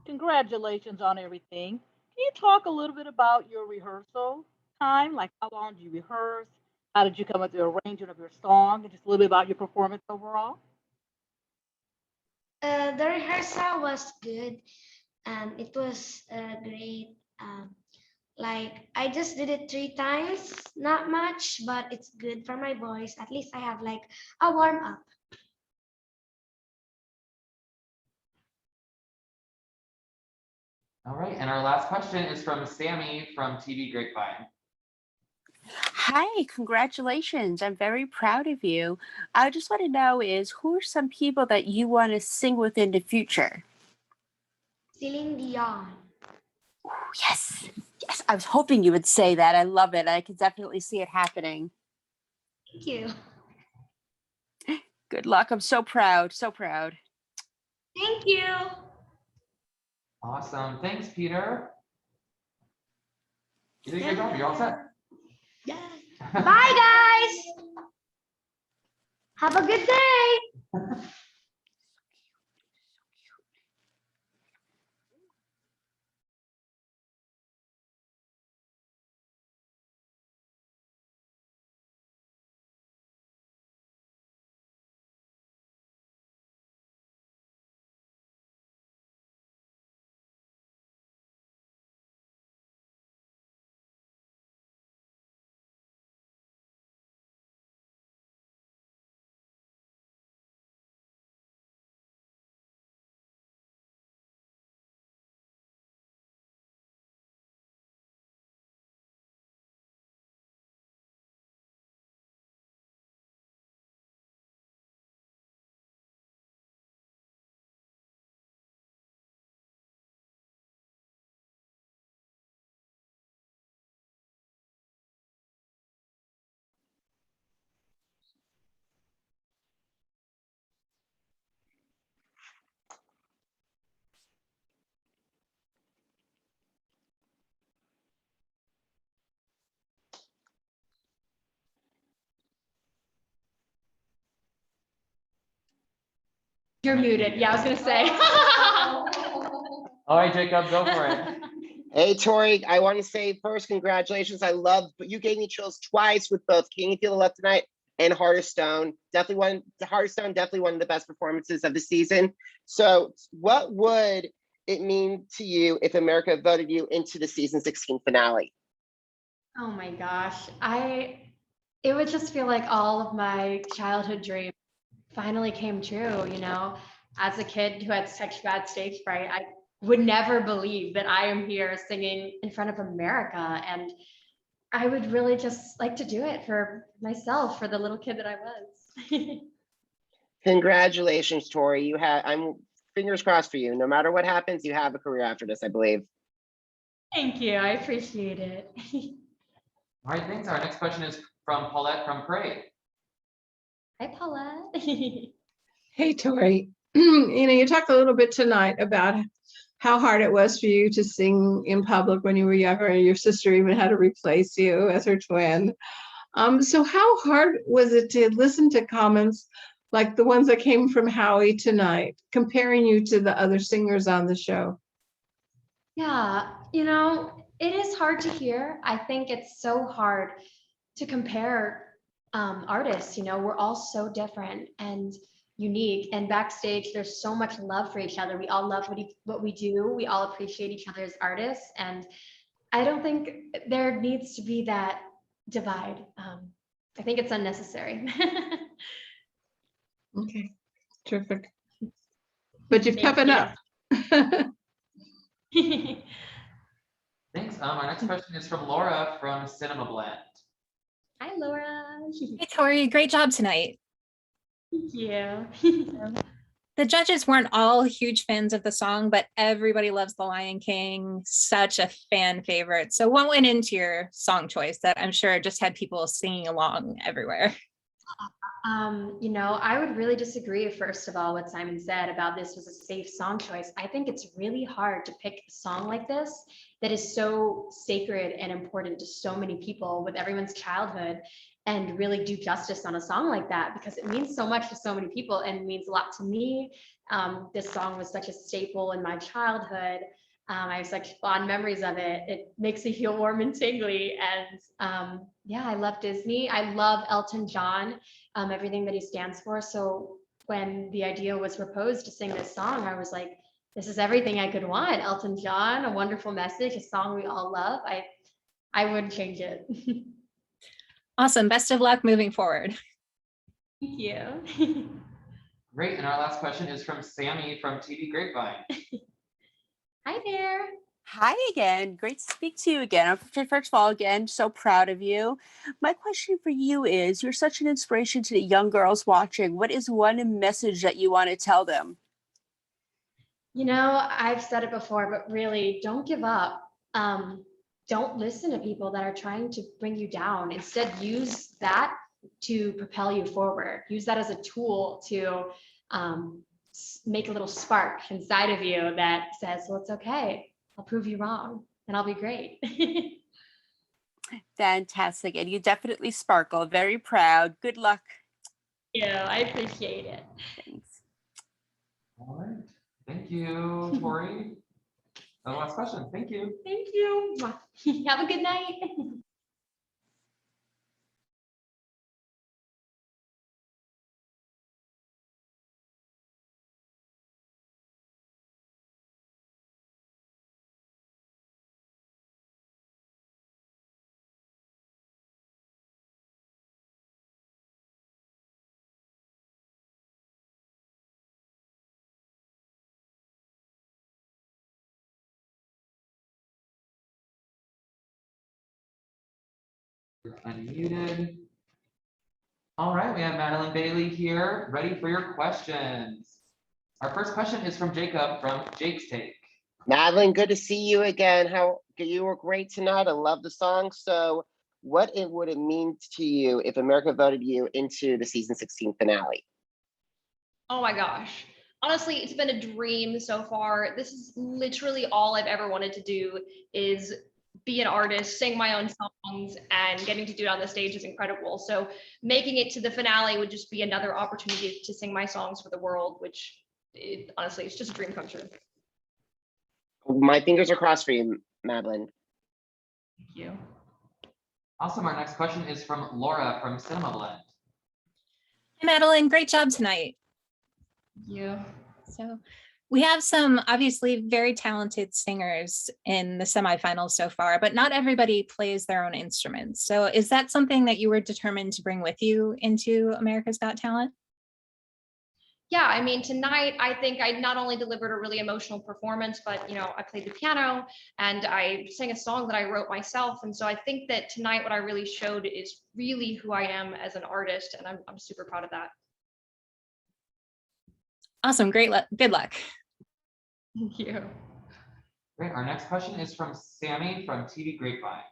Congratulations on everything. Can you talk a little bit about your rehearsal time? Like, how long do you rehearse? How did you come up with the arrangement of your song? And just a little bit about your performance overall? The rehearsal was good. It was great. Like I just did it 3 times, not much, but it's good for my voice. At least I have like a warm up. All right, and our last question is from Sammy from TV Grapevine. Hi, congratulations. I'm very proud of you. I just want to know who are some people that you want to sing with in the future? Celine Dion. Yes. Yes. I was hoping you would say that. I love it. I could definitely see it happening. Thank you. Good luck. I'm so proud. So proud. Thank you. Awesome. Thanks, Peter. You did a good job. You're all set. Yeah. Bye, guys. Have a good day. You're muted. Yeah, I was gonna say. All right, Jacob, go for it. Hey, Tori, I want to say first, congratulations. I love, but you gave me chills twice with both Can You Feel the Love Tonight and Heart of Stone. Heart of Stone, definitely one of the best performances of the season. So what would it mean to you if America voted you into the season 16 finale? Oh my gosh. It would just feel like all of my childhood dreams finally came true, you know. As a kid who had such bad stage fright, I would never believe that I am here singing in front of America. And I would really just like to do it for myself, for the little kid that I was. Congratulations, Tori. I'm fingers crossed for you. No matter what happens, you have a career after this, I believe. Thank you. I appreciate it. All right, thanks. Our next question is from Paulette from Prey. Hi, Paulette. Hey, Tori. You talked a little bit tonight about how hard it was for you to sing in public when you were younger, and your sister even had to replace you as her twin. So how hard was it to listen to comments like the ones that came from Howie tonight, comparing you to the other singers on the show? Yeah, it is hard to hear. I think it's so hard to compare artists. We're all so different and unique. And backstage, there's so much love for each other. We all love what we do. We all appreciate each other as artists. And I don't think there needs to be that divide. I think it's unnecessary. Okay, terrific. But you've kept it up. Thanks. Our next question is from Laura from Cinema Blend. Hi, Laura. Hey, Tori, great job tonight. Thank you. The judges weren't all huge fans of the song, but everybody loves The Lion King. Such a fan favorite. So what went into your song choice that I'm sure just had people singing along everywhere? I would really disagree, first of all, what Simon said about this was a safe song choice. I think it's really hard to pick a song like this that is so sacred and important to so many people with everyone's childhood and really do justice on a song like that, because it means so much to so many people and means a lot to me. This song was such a staple in my childhood. I have such fond memories of it. It makes me feel warm and tingly. And yeah, I love Disney. I love Elton John, everything that he stands for. So when the idea was proposed to sing this song, I was like, this is everything I could want. Elton John, a wonderful message, a song we all love. I wouldn't change it. Awesome. Best of luck moving forward. Thank you. Great. And our last question is from Sammy from TV Grapevine. Hi there. Hi again. Great to speak to you again. First of all, again, so proud of you. My question for you is, you're such an inspiration to the young girls watching. What is one message that you want to tell them? You know, I've said it before, but really, don't give up. Don't listen to people that are trying to bring you down. Instead, use that to propel you forward. Use that as a tool to make a little spark inside of you that says, well, it's okay. I'll prove you wrong and I'll be great. Fantastic. And you definitely sparkle. Very proud. Good luck. Yeah, I appreciate it. Thanks. All right. Thank you, Tori. The last question. Thank you. Thank you. Have a good night. You're unmuted. All right, we have Madeline Bailey here, ready for your questions. Our first question is from Jacob from Jake's Take. Madeline, good to see you again. How you were great tonight. I love the song. So what would it mean to you if America voted you into the season 16 finale? Oh my gosh. Honestly, it's been a dream so far. This is literally all I've ever wanted to do is be an artist, sing my own songs, and getting to do it on the stage is incredible. So making it to the finale would just be another opportunity to sing my songs for the world, which honestly, it's just a dream come true. My fingers are crossed for you, Madeline. Thank you. Awesome. Our next question is from Laura from Cinema Blend. Hi, Madeline, great job tonight. Thank you. So we have some obviously very talented singers in the semifinals so far, but not everybody plays their own instruments. So is that something that you were determined to bring with you into America's Got Talent? Yeah, I mean, tonight, I think I not only delivered a really emotional performance, but, you know, I played the piano and I sang a song that I wrote myself. And so I think that tonight, what I really showed is really who I am as an artist. And I'm super proud of that. Awesome, great luck. Good luck. Thank you. Great. Our next question is from Sammy from TV Grapevine.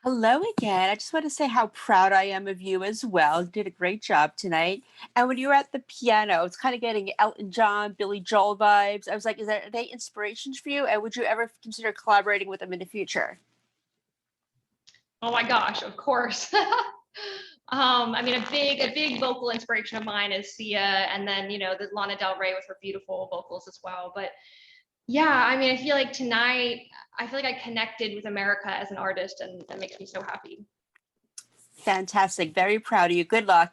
Hello again. I just want to say how proud I am of you as well. You did a great job tonight. And when you were at the piano, it's kind of getting Elton John, Billy Joel vibes. I was like, are they inspirations for you? And would you ever consider collaborating with them in the future? Oh my gosh, of course. I mean, a big vocal inspiration of mine is Sia, and then, you know, the Lana Del Rey with her beautiful vocals as well. But yeah, I mean, I feel like tonight, I feel like I connected with America as an artist, and that makes me so happy. Fantastic. Very proud of you. Good luck.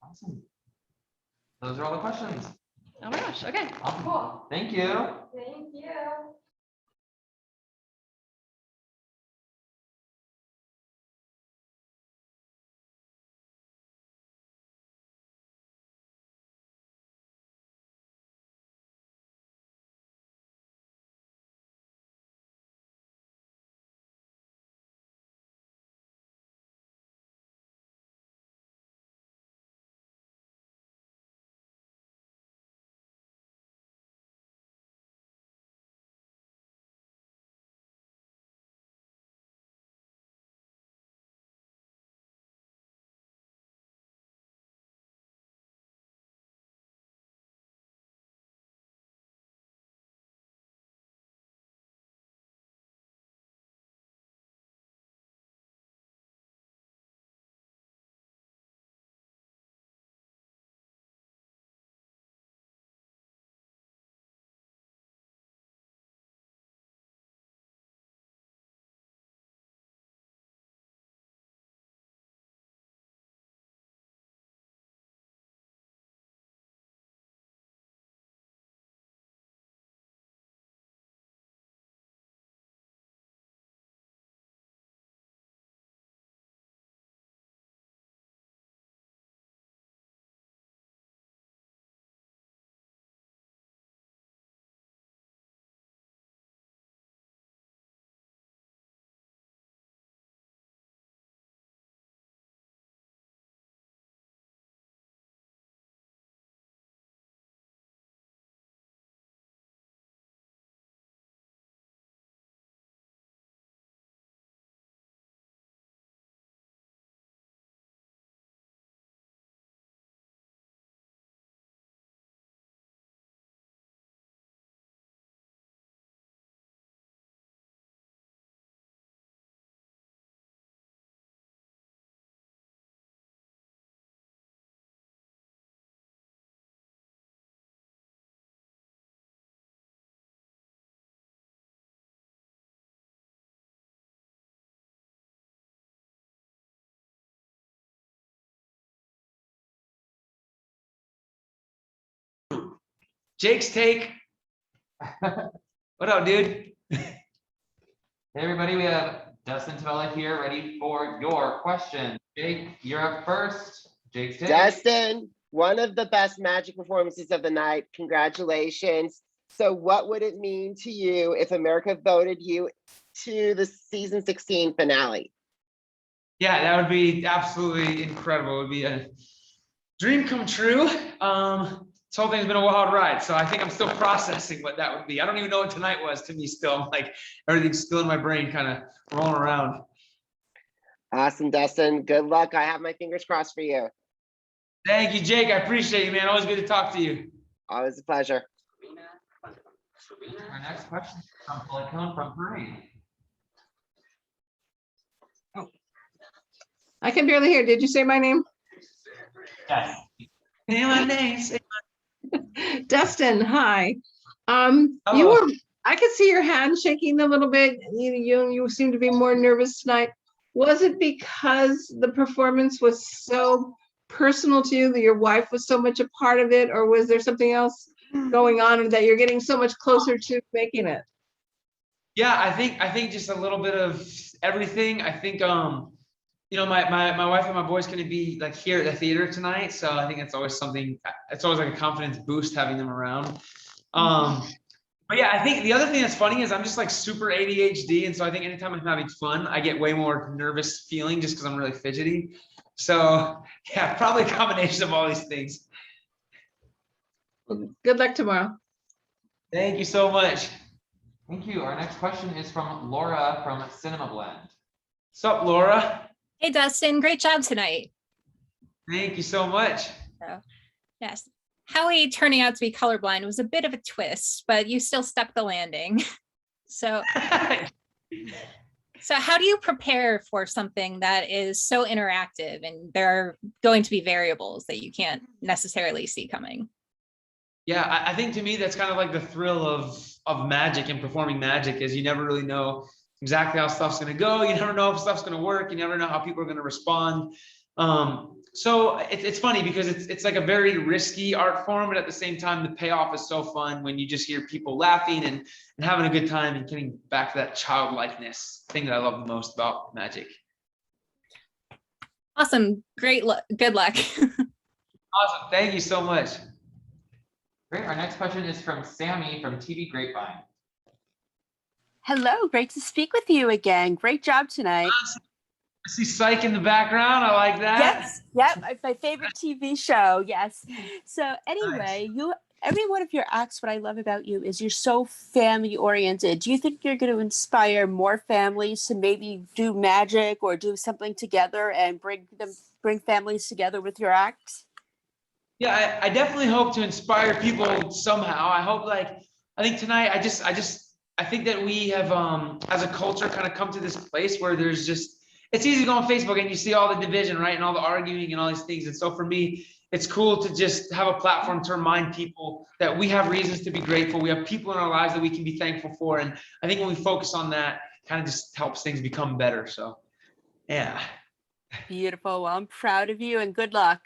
Awesome. Those are all the questions. Oh my gosh, okay. Awesome. Cool. Thank you. Thank you. Jake's take. What up, dude? Hey, everybody, we have Dustin Tavella here, ready for your question. Jake, you're up first. Jake's take. Dustin, one of the best Magic performances of the night. Congratulations. So what would it mean to you if America voted you to the season 16 finale? Yeah, that would be absolutely incredible. It would be a dream come true. This whole thing's been a wild ride, so I think I'm still processing what that would be. I don't even know what tonight was to me still. I'm like, everything's still in my brain, kind of rolling around. Awesome, Dustin. Good luck. I have my fingers crossed for you. Thank you, Jake. I appreciate you, man. Always good to talk to you. Always a pleasure. Our next question comes from Parade. I can barely hear. Did you say my name? Yes. Say my name. Dustin, hi. Hello. I could see your hand shaking a little bit. You seem to be more nervous tonight. Was it because the performance was so personal to you, that your wife was so much a part of it, or was there something else going on and that you're getting so much closer to making it? Yeah, I think just a little bit of everything. I think you know, my wife and my boys going to be like here at the theater tonight, so I think it's always something. It's always like a confidence boost having them around. But yeah, I think the other thing that's funny is I'm just like super ADHD, and so I think anytime I'm having fun, I get way more nervous feeling just because I'm really fidgety. So yeah, probably a combination of all these things. Well, good luck tomorrow. Thank you so much. Thank you. Our next question is from Laura from Cinema Blend. What's up, Laura? Hey, Dustin, great job tonight. Thank you so much. So, yes, Howie turning out to be colorblind was a bit of a twist, but you still stuck the landing. So, so how do you prepare for something that is so interactive and there are going to be variables that you can't necessarily see coming? Yeah, I think to me that's kind of like the thrill of magic and performing magic is you never really know exactly how stuff's going to go. You never know if stuff's going to work. You never know how people are going to respond. So it's funny because it's like a very risky art form, but at the same time, the payoff is so fun when you just hear people laughing and having a good time and getting back to that childlikeness thing that I love the most about magic. Awesome. Great. Good luck. Awesome. Thank you so much. Great. Our next question is from Sammy from TV Grapevine. Hello, great to speak with you again. Great job tonight. I see Psych in the background. I like that. Yes, yep, my favorite TV show. Yes. So anyway, every one of your acts, what I love about you is you're so family oriented. Do you think you're going to inspire more families to maybe do magic or do something together and bring families together with your acts? Yeah, I definitely hope to inspire people somehow. I think tonight, I think that we have, as a culture, kind of come to this place where there's just, it's easy to go on Facebook and you see all the division, right? And all the arguing and all these things. And so for me, it's cool to just have a platform to remind people that we have reasons to be grateful. We have people in our lives that we can be thankful for. And I think when we focus on that, kind of just helps things become better. So, yeah. Beautiful. Well, I'm proud of you and good luck.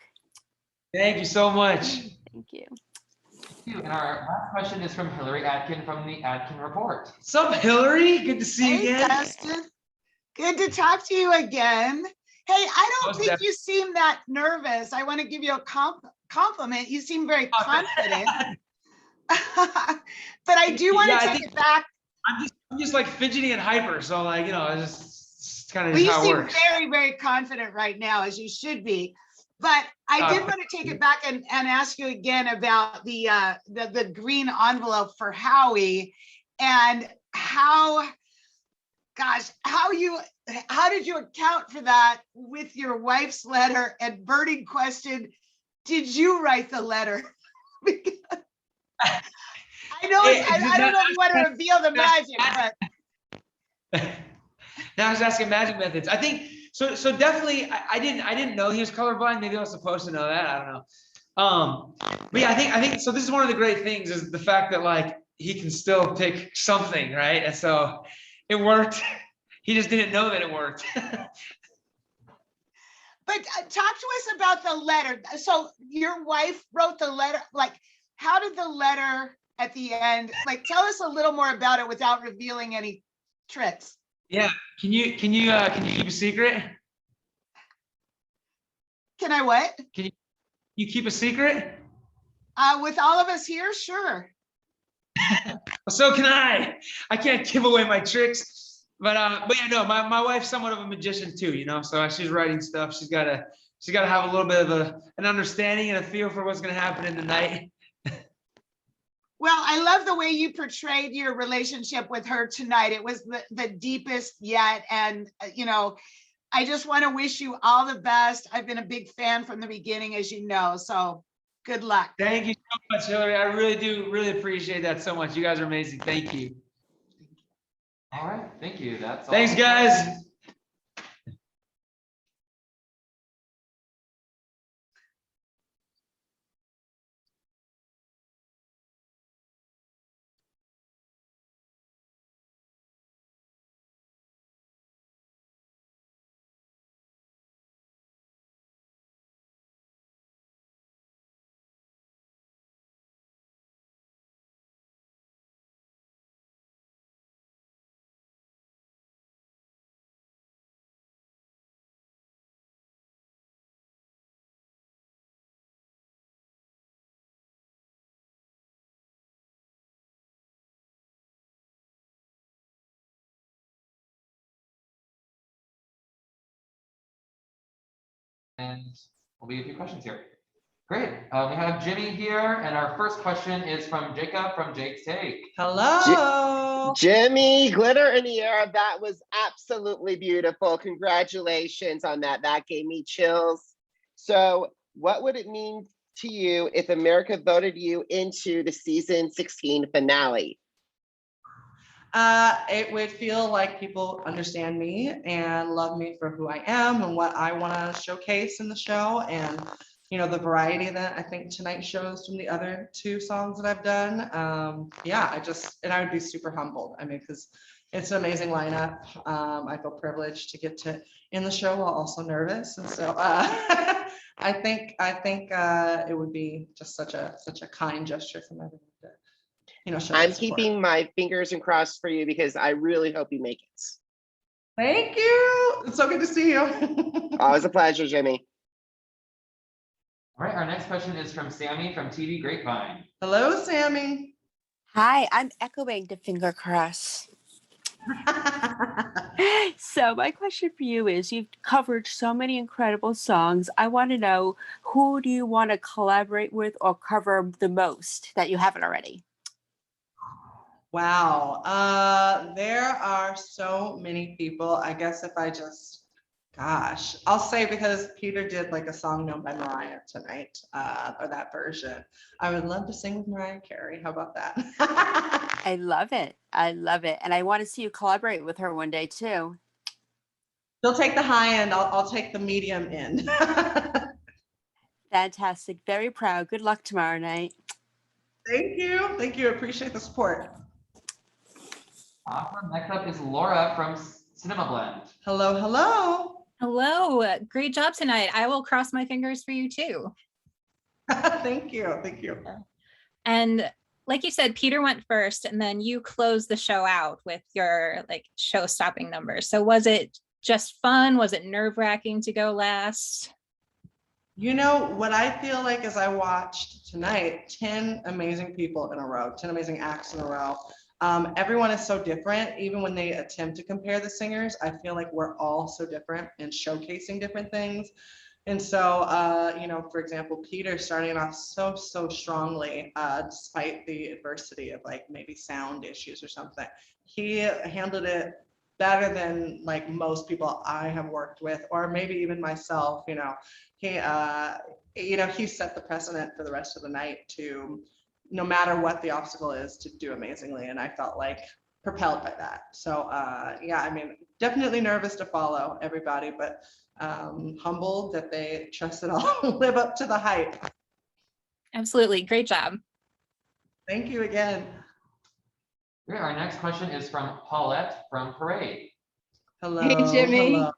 Thank you so much. Thank you. And our last question is from Hillary Atkin from the Atkin Report. What's up, Hillary? Good to see you again. Dustin. Good to talk to you again. Hey, I don't think you seem that nervous. I want to give you a compliment. You seem very confident. But I do want to take it back. I'm just like fidgety and hyper. So like, you know, it's kind of well, how it you works. seem very, very confident right now, as you should be. But I did want to take it back and ask you again about the green envelope for Howie and how did you account for that with your wife's letter and burning question, did you write the letter? I know I don't know if you want to reveal the magic, but now I was asking magic methods. I think so definitely I didn't know he was colorblind. Maybe I was supposed to know that. I don't know. But yeah, I think so. This is one of the great things is the fact that like he can still pick something, right? And so it worked. He just didn't know that it worked. But talk to us about the letter. So your wife wrote the letter. Like, how did the letter at the end, like, tell us a little more about it without revealing any tricks. Yeah, can you keep a secret? Can I what? Can you keep a secret? With all of us here, sure. So can I. I can't give away my tricks, but yeah, no, my wife's somewhat of a magician too, you know. So as she's writing stuff, she's gotta have a little bit of an understanding and a feel for what's gonna happen in the night. Well, I love the way you portrayed your relationship with her tonight. It was the deepest yet. And, you know, I just want to wish you all the best. I've been a big fan from the beginning, as you know, so good luck. Thank you so much, Hillary. I really appreciate that so much. You guys are amazing. Thank you. All right, thank you. That's all. Thanks, guys. And we'll be a few questions here. Great. We have Jimmy here, and our first question is from Jacob from Jake's Take. Hello. Jimmy, glitter in the air. That was absolutely beautiful. Congratulations on that. That gave me chills. So what would it mean to you if America voted you into the season 16 finale? It would feel like people understand me and love me for who I am and what I want to showcase in the show, and you know, the variety that I think tonight shows from the other two songs that I've done. Yeah, I would be super humbled. I mean, because it's an amazing lineup. I feel privileged to get to in the show while also nervous, and so I think it would be just such a kind gesture from everyone to, you know, show I'm their support. keeping my fingers and crossed for you because I really hope you make it. Thank you. It's so good to see you. Always a pleasure, Jimmy. All right, our next question is from Sammy from TV Grapevine. Hello, Sammy. Hi, I'm echoing the finger cross. So my question for you is, you've covered so many incredible songs. I want to know, who do you want to collaborate with or cover the most that you haven't already? Wow. There are so many people. I guess if I just, gosh, I'll say, because Peter did like a song known by Mariah tonight, or that version. I would love to sing with Mariah Carey. How about that? I love it. I love it. And I want to see you collaborate with her one day too. She'll take the high end. I'll take the medium end. Fantastic. Very proud. Good luck tomorrow night. Thank you. Thank you. Appreciate the support. Awesome. Next up is Laura from Cinema Blend. Hello, hello. Hello, great job tonight. I will cross my fingers for you too. Thank you. Thank you. And like you said, Peter went first, and then you closed the show out with your like show-stopping numbers. So was it just fun? Was it nerve-wracking to go last? You know, what I feel like as I watched tonight, 10 amazing people in a row, 10 amazing acts in a row. Everyone is so different. Even when they attempt to compare the singers, I feel like we're all so different and showcasing different things. And so, you know, for example, Peter starting off so strongly, despite the adversity of like maybe sound issues or something. He handled it better than like most people I have worked with, or maybe even myself. You know, he set the precedent for the rest of the night to, no matter what the obstacle is, to do amazingly. And I felt like propelled by that. So yeah, I mean, definitely nervous to follow everybody, but humbled that they trusted I'll live up to the hype. Absolutely, great job. Thank you again. Great. Our next question is from Paulette from Parade. Hello. Hey, Jimmy. Hello.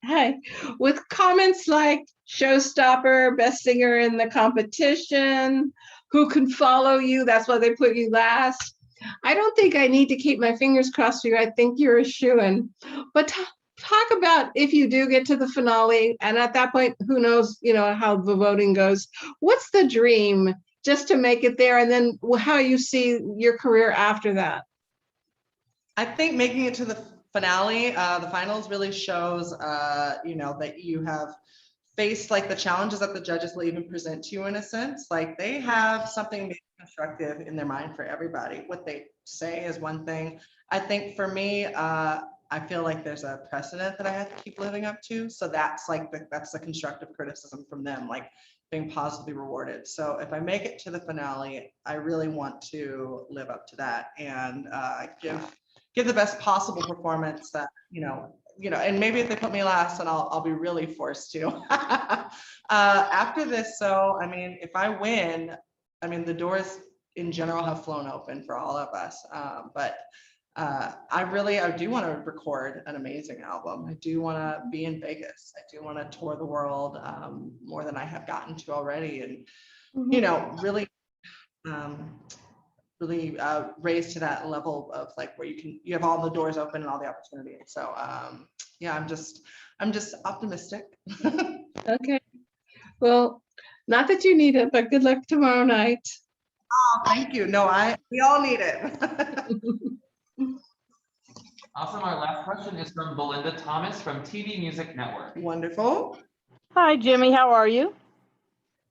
Hi. With comments like showstopper, best singer in the competition, who can follow you, that's why they put you last. I don't think I need to keep my fingers crossed for you. I think you're a shoo-in. But talk about if you do get to the finale, and at that point, who knows, how the voting goes. What's the dream just to make it there, and then how you see your career after that? I think making it to the finale, the finals really shows, that you have faced like the challenges that the judges will even present to you in a sense. Like they have something maybe constructive in their mind for everybody. What they say is one thing. I think for me, I feel like there's a precedent that I have to keep living up to. So that's like that's the constructive criticism from them, like being positively rewarded. So if I make it to the finale, I really want to live up to that and give the best possible performance that, and maybe if they put me last, then I'll be really forced to. After this, so, I mean, if I win, I mean, the doors in general have flown open for all of us. But I do want to record an amazing album. I do want to be in Vegas. I do want to tour the world more than I have gotten to already. And, really, raised to that level of like where you have all the doors open and all the opportunity. So yeah, I'm just optimistic. Okay. Well, not that you need it, but good luck tomorrow night. Oh, thank you. No, we all need it. Awesome. Our last question is from Belinda Thomas from TV Music Network. Wonderful. Hi, Jimmy. How are you?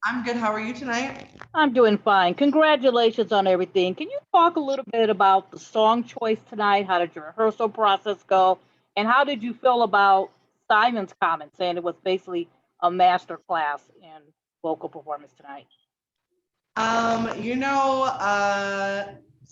I'm good. How are you tonight? I'm doing fine. Congratulations on everything. Can you talk a little bit about the song choice tonight? How did your rehearsal process go? And how did you feel about Simon's comment saying it was basically a master class in vocal performance tonight?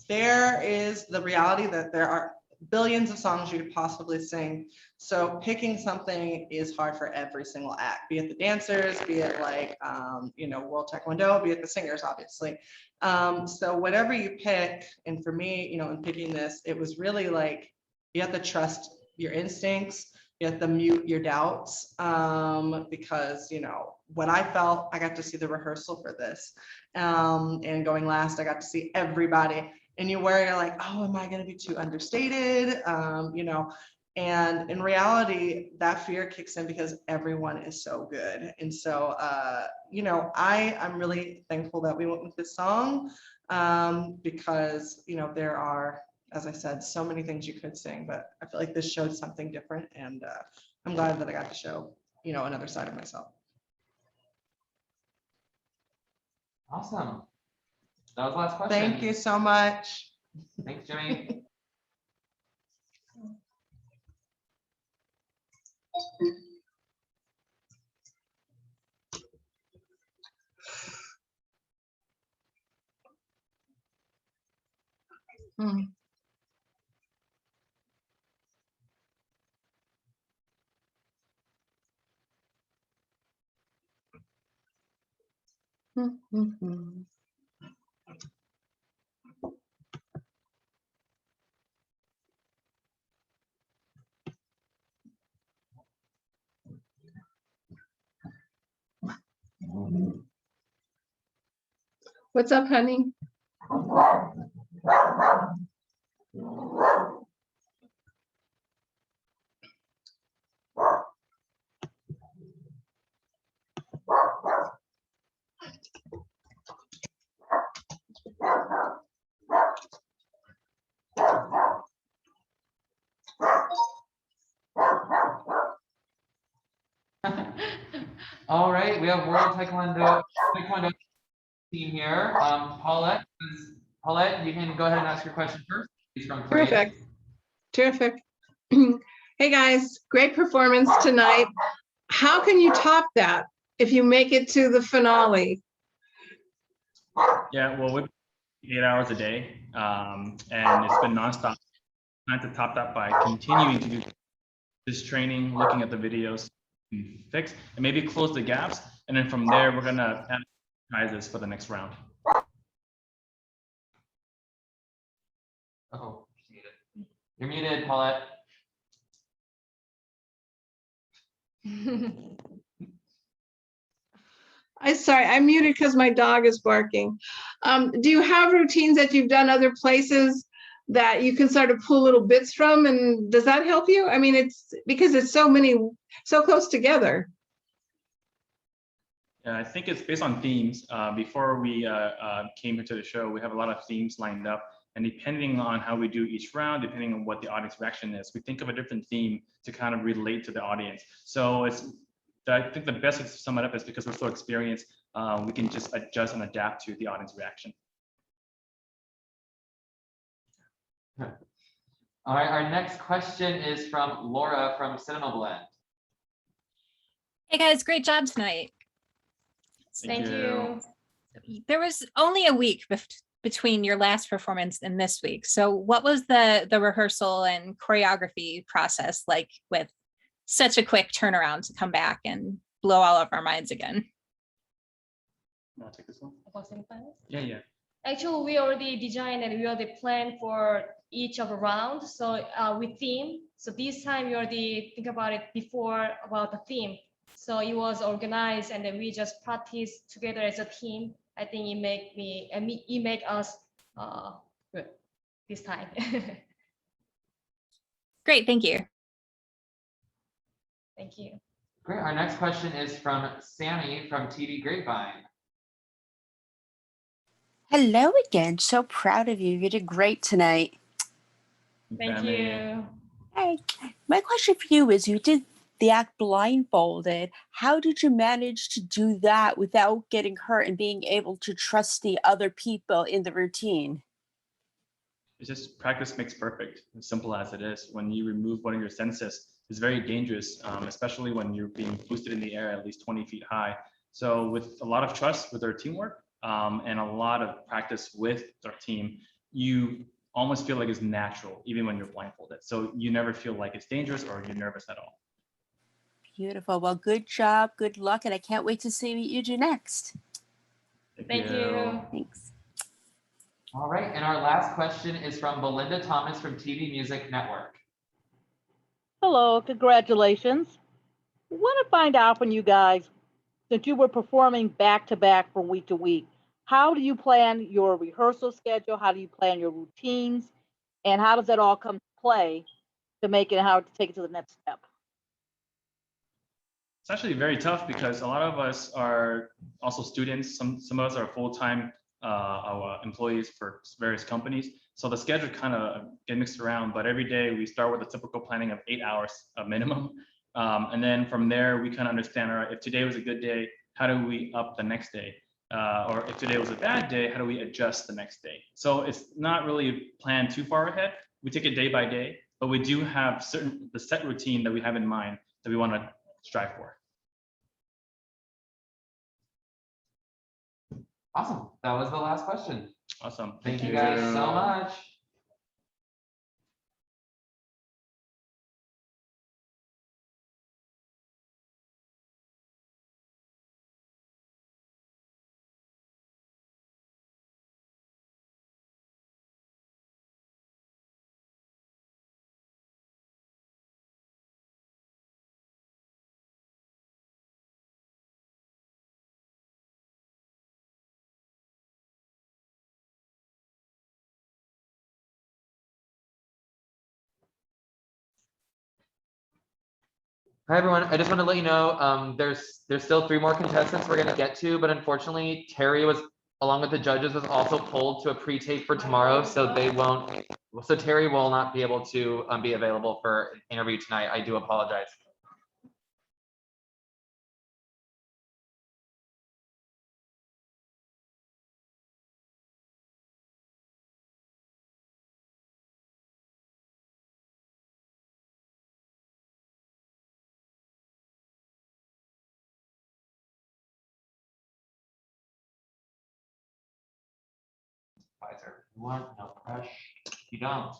There is the reality that there are billions of songs you could possibly sing. So picking something is hard for every single act, be it the dancers, be it like, World Taekwondo, be it the singers, obviously. So whatever you pick, and for me, in picking this, it was really like, you have to trust your instincts, you have to mute your doubts, because, what I felt, I got to see the rehearsal for this. And going last, I got to see everybody. And you're like, oh, am I going to be too understated? And in reality, that fear kicks in because everyone is so good. And so, I'm really thankful that we went with this song because, there are, as I said, so many things you could sing, but I feel like this showed something different. And I'm glad that I got to show, another side of myself. Awesome. That was the last question. Thank you so much. Thanks, Jimmy. What's up, honey? All right, we have World Taekwondo team here. Paulette, you can go ahead and ask your question first. She's from Korea. Terrific. Hey guys, great performance tonight. How can you top that if you make it to the finale? Yeah, well, we've 8 hours a day, and it's been nonstop. Trying to top that by continuing to do this training, looking at the videos, fix, and maybe close the gaps, and then from there we're gonna add prizes for the next round. Oh, you're muted, Paulette. Sorry, I'm muted because my dog is barking. Do you have routines that you've done other places that you can sort of pull little bits from? And does that help you? I mean, it's because it's so close together. Yeah, I think it's based on themes. Before we came into the show, we have a lot of themes lined up. And depending on how we do each round, depending on what the audience reaction is, we think of a different theme to kind of relate to the audience. So I think the best way to sum it up is because we're so experienced, we can just adjust and adapt to the audience reaction. All right, our next question is from Laura from Cinema Blend. Hey guys, great job tonight. Thank you. There was only a week between your last performance and this week. So what was the rehearsal and choreography process like with such a quick turnaround to come back and blow all of our minds again? You want to take this one? Yeah. Actually, we already designed and we already planned for each of the rounds. So with theme. So this time we already think about it before about the theme. So it was organized and then we just practiced together as a team. I think it made us good this time. Great, thank you. Thank you. Great, our next question is from Sammy from TV Grapevine. Hello again. So proud of you. You did great tonight. Thank you. Hey, my question for you is, you did the act blindfolded. How did you manage to do that without getting hurt and being able to trust the other people in the routine? It's just practice makes perfect, as simple as it is. When you remove one of your senses, it's very dangerous, especially when you're being boosted in the air at least 20 feet high. So with a lot of trust with our teamwork and a lot of practice with our team, you almost feel like it's natural, even when you're blindfolded. So you never feel like it's dangerous or you're nervous at all. Beautiful. Well, good job. Good luck. And I can't wait to see what you do next. Thank you. Thanks. All right, and our last question is from Belinda Thomas from TV Music Network. Hello, congratulations. I want to find out from you guys, since you were performing back to back from week to week, how do you plan your rehearsal schedule? How do you plan your routines? And how does that all come to play to make it how to take it to the next step? It's actually very tough because a lot of us are also students. Some of us are full-time employees for various companies. So the schedule kind of get mixed around, but every day we start with a typical planning of 8 hours a minimum. And then from there, we kind of understand, all right, if today was a good day, how do we up the next day? Or if today was a bad day, how do we adjust the next day? So it's not really planned too far ahead. We take it day by day, but we do have the set routine that we have in mind that we want to strive for. Awesome. That was the last question. Awesome. Thank you guys so much. Hi everyone, I just want to let you know there's still 3 more contestants we're going to get to, but unfortunately Terry along with the judges was also pulled to a pre-tape for tomorrow, so Terry will not be able to be available for an interview tonight. I do apologize. One, no rush. You don't.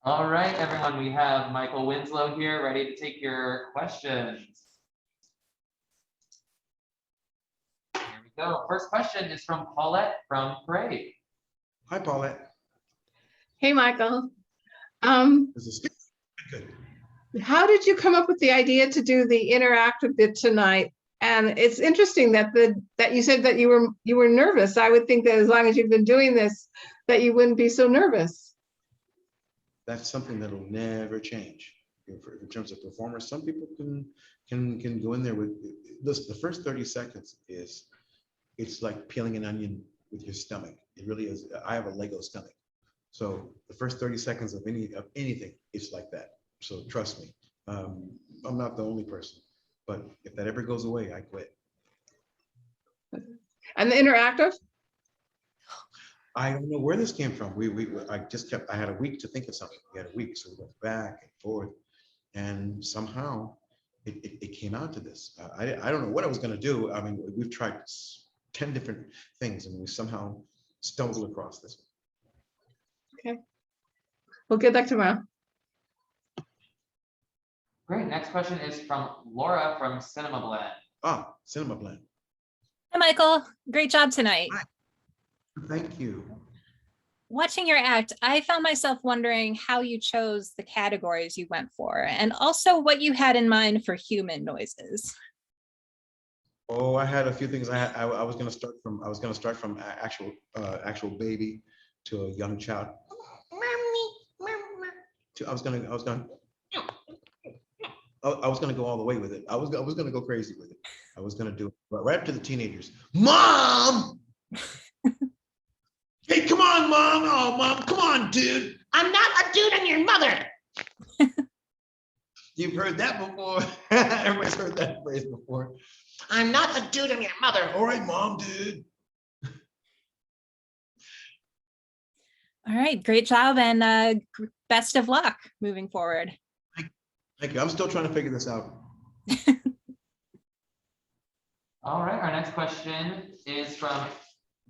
All right, everyone, we have Michael Winslow here ready to take your questions. Here we go. First question is from Paulette from Parade. Hi, Paulette. Hey, Michael. Good. How did you come up with the idea to do the interactive bit tonight? And it's interesting that that you said that you were nervous. I would think that as long as you've been doing this, that you wouldn't be so nervous. That's something that'll never change. In terms of performers, some people can go in there with this. The first 30 seconds it's like peeling an onion with your stomach. It really is. I have a Lego stomach. So the first 30 seconds of anything, it's like that. So trust me, I'm not the only person, but if that ever goes away, I quit. And the interactive? I don't know where this came from. I had a week to think of something. We had a week, so we went back and forth, and somehow it came out to this. I don't know what I was going to do. I mean, we've tried 10 different things, and we somehow stumbled across this one. Okay. We'll get back tomorrow. Great. Next question is from Laura from Cinema Blend. Ah, Cinema Blend. Hi, Michael. Great job tonight. Hi. Thank you. Watching your act, I found myself wondering how you chose the categories you went for, and also what you had in mind for human noises. Oh, I had a few things. I was going to start from actual baby to a young child. I was going to go all the way with it. I was going to go crazy with it. I was going to do it right up to the teenagers. Mom! Hey, come on, Mom. Oh, Mom, come on, dude. I'm not a dude, I'm your mother. You've heard that before. Everybody's heard that phrase before. I'm not a dude, I'm your mother. All right, Mom, dude. All right, great job, and best of luck moving forward. Thank you. I'm still trying to figure this out. All right, our next question is from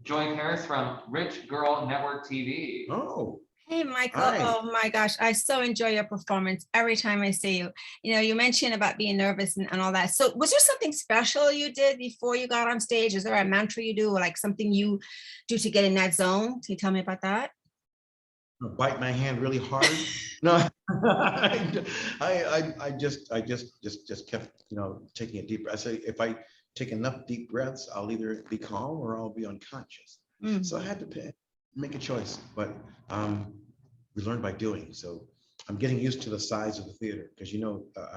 Joy Harris from Rich Girl Network TV. Oh. Hey, Michael. Hi. Oh my gosh, I so enjoy your performance every time I see you. You know, you mentioned about being nervous and all that. So was there something special you did before you got on stage? Is there a mantra you do or like something you do to get in that zone? Can you tell me about that? Bite my hand really hard. No, I just kept, taking a deep breath. I say if I take enough deep breaths, I'll either be calm or I'll be unconscious. So I had to make a choice, but we learn by doing. So I'm getting used to the size of the theater because I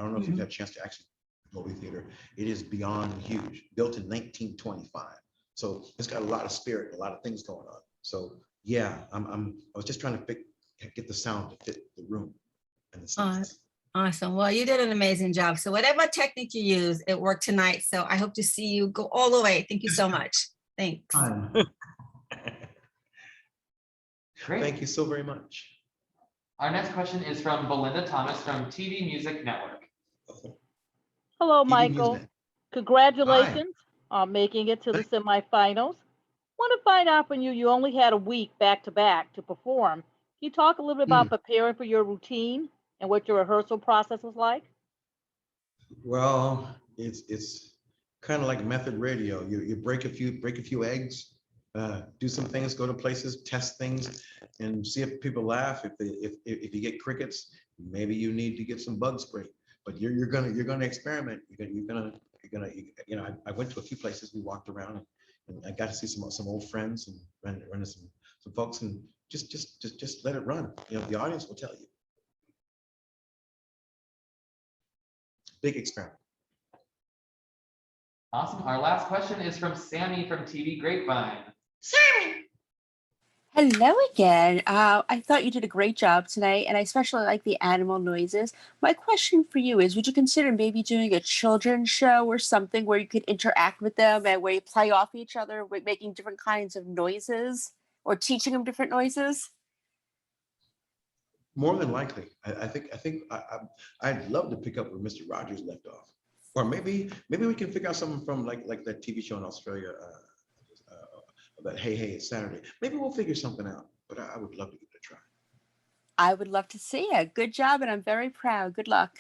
don't know if you've had a chance to actually go to the theater. It is beyond huge, built in 1925. So it's got a lot of spirit, a lot of things going on. So yeah, I was just trying to get the sound to fit the room and the scenes. Awesome. Well, you did an amazing job. So whatever technique you use, it worked tonight. So I hope to see you go all the way. Thank you so much. Thanks. Great. Thank you so very much. Our next question is from Belinda Thomas from TV Music Network. Hello, TV Michael. Music. Congratulations on making it to the semifinals. Want to find out from you, you only had a week back to back to perform. Can you talk a little bit about preparing for your routine and what your rehearsal process was like? Well, it's kind of like method radio. You break a few eggs, do some things, go to places, test things, and see if people laugh. If you get crickets, maybe you need to get some bug spray. But you're gonna experiment. I went to a few places. We walked around and I got to see some old friends and run into some folks and just let it run. The audience will tell you. Big experiment. Awesome. Our last question is from Sammy from TV Grapevine. Sammy! Hello again. I thought you did a great job tonight, and I especially like the animal noises. My question for you is, would you consider maybe doing a children's show or something where you could interact with them and where you play off each other with making different kinds of noises or teaching them different noises? More than likely. I think I'd love to pick up where Mr. Rogers left off. Or maybe we can figure out something from like that TV show in Australia about Hey It's Saturday. Maybe we'll figure something out, but I would love to give it a try. I would love to see it. Good job, and I'm very proud. Good luck.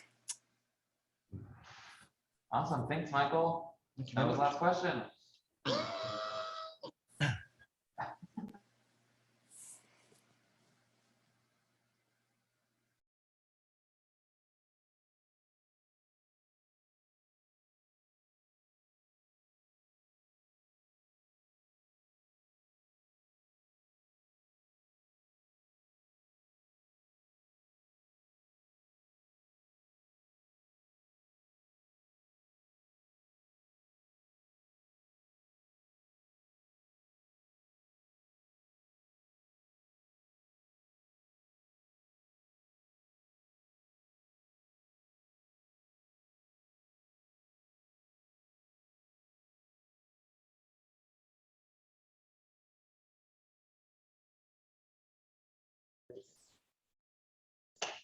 Awesome. Thanks, Michael. That was the last question.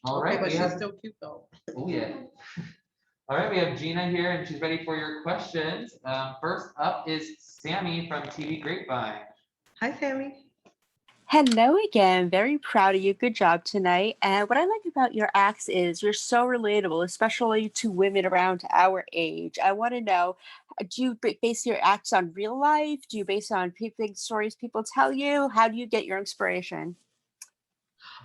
All Okay, right, but we she's have, still cute though. oh yeah. All right, we have Gina here and she's ready for your questions. First up is Sammy from TV Grapevine. Hi, Sammy. Hello again. Very proud of you. Good job tonight. And what I like about your acts is you're so relatable, especially to women around our age. I want to know, do you base your acts on real life? Do you base it on stories people tell you? How do you get your inspiration?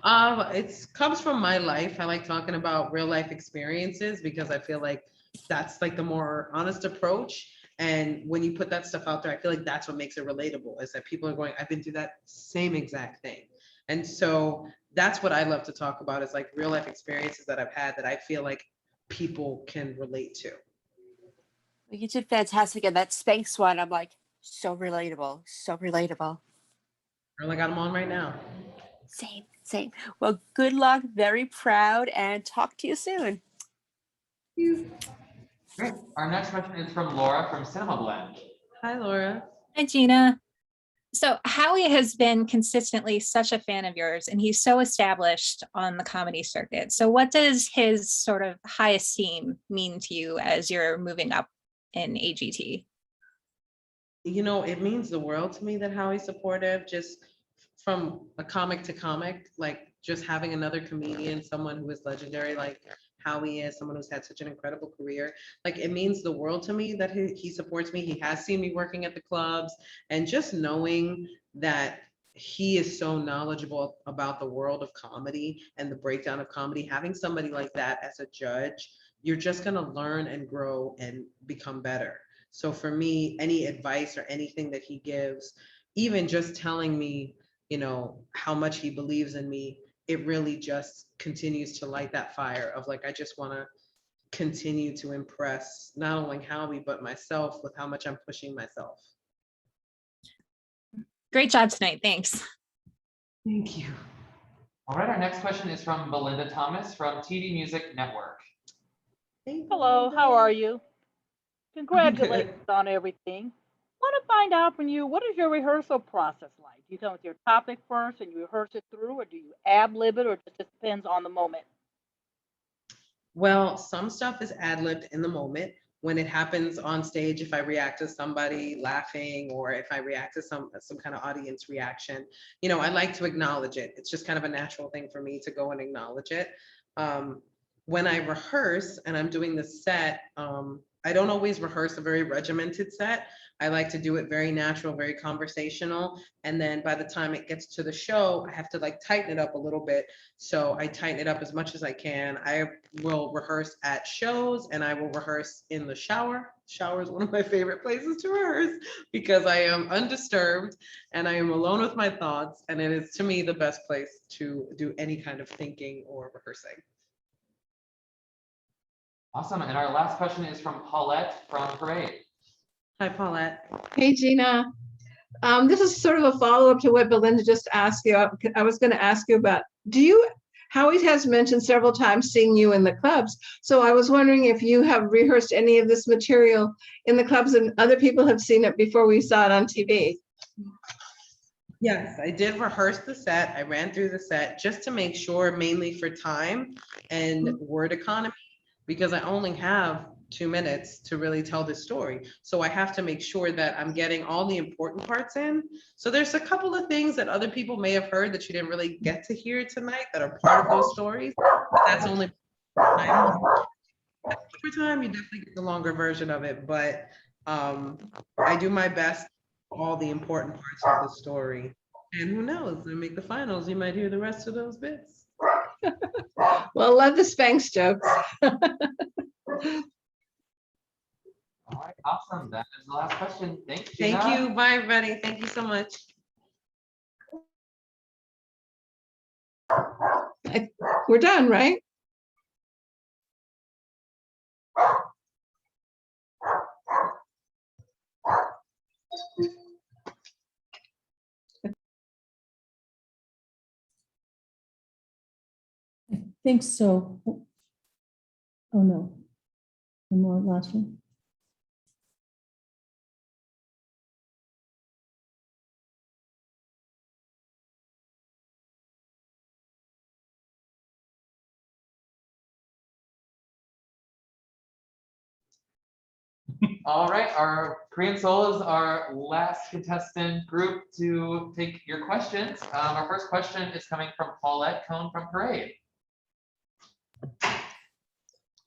It comes from my life. I like talking about real life experiences because I feel like that's like the more honest approach. And when you put that stuff out there, I feel like that's what makes it relatable, is that people are going, I've been through that same exact thing. And so that's what I love to talk about, is like real life experiences that I've had that I feel like people can relate to. You did fantastic. And that Spanx one, I'm like, so relatable, so relatable. Girl, I got them on right now. Same, same. Well, good luck. Very proud, and talk to you soon. Great. Our next question is from Laura from Cinema Blend. Hi, Laura. Hi, Gina. So Howie has been consistently such a fan of yours, and he's so established on the comedy circuit. So what does his sort of high esteem mean to you as you're moving up in AGT? You know, it means the world to me that Howie's supportive, just from a comic to comic, like just having another comedian, someone who is legendary like Howie is, someone who's had such an incredible career. Like, it means the world to me that he supports me. He has seen me working at the clubs, and just knowing that he is so knowledgeable about the world of comedy and the breakdown of comedy, having somebody like that as a judge, you're just gonna learn and grow and become better. So for me, any advice or anything that he gives, even just telling me, you know, how much he believes in me, it really just continues to light that fire of like, I just want to continue to impress not only Howie, but myself with how much I'm pushing myself. Great job tonight. Thanks. Thank you. All right, our next question is from Belinda Thomas from TV Music Network. Hello, how are you? Congratulations on everything. Want to find out from you, what is your rehearsal process like? Do you come with your topic first and you rehearse it through, or do you ad-lib it, or it just depends on the moment? Well, some stuff is ad-libbed in the moment. When it happens on stage, if I react to somebody laughing, or if I react to some kind of audience reaction, you know, I like to acknowledge it. It's just kind of a natural thing for me to go and acknowledge it. When I rehearse and I'm doing the set, I don't always rehearse a very regimented set. I like to do it very natural, very conversational. And then by the time it gets to the show, I have to like tighten it up a little bit. So I tighten it up as much as I can. I will rehearse at shows, and I will rehearse in the shower. Shower is one of my favorite places to rehearse because I am undisturbed and I am alone with my thoughts. And it is, to me, the best place to do any kind of thinking or rehearsing. Awesome. And our last question is from Paulette from Parade. Hi, Paulette. Hey, Gina. This is sort of a follow-up to what Belinda just asked you. I was going to ask you about, Howie has mentioned several times seeing you in the clubs. So I was wondering if you have rehearsed any of this material in the clubs and other people have seen it before we saw it on TV. Yes, I did rehearse the set. I ran through the set just to make sure, mainly for time and word economy, because I only have 2 minutes to really tell this story. So I have to make sure that I'm getting all the important parts in. So there's a couple of things that other people may have heard that you didn't really get to hear tonight that are part of those stories, but that's only time. Over time, you definitely get the longer version of it, but I do my best for all the important parts of the story. And who knows, when we make the finals, you might hear the rest of those bits. Well, love the Spanx jokes. All right, awesome. That is the last question. Thank you. Thank you. Bye, everybody. Thank you so much. We're done, right? Think so. Oh no. One more, last one. All right, our Korean Soul is our last contestant group to take your questions. Our first question is coming from Paulette Cohn from Parade.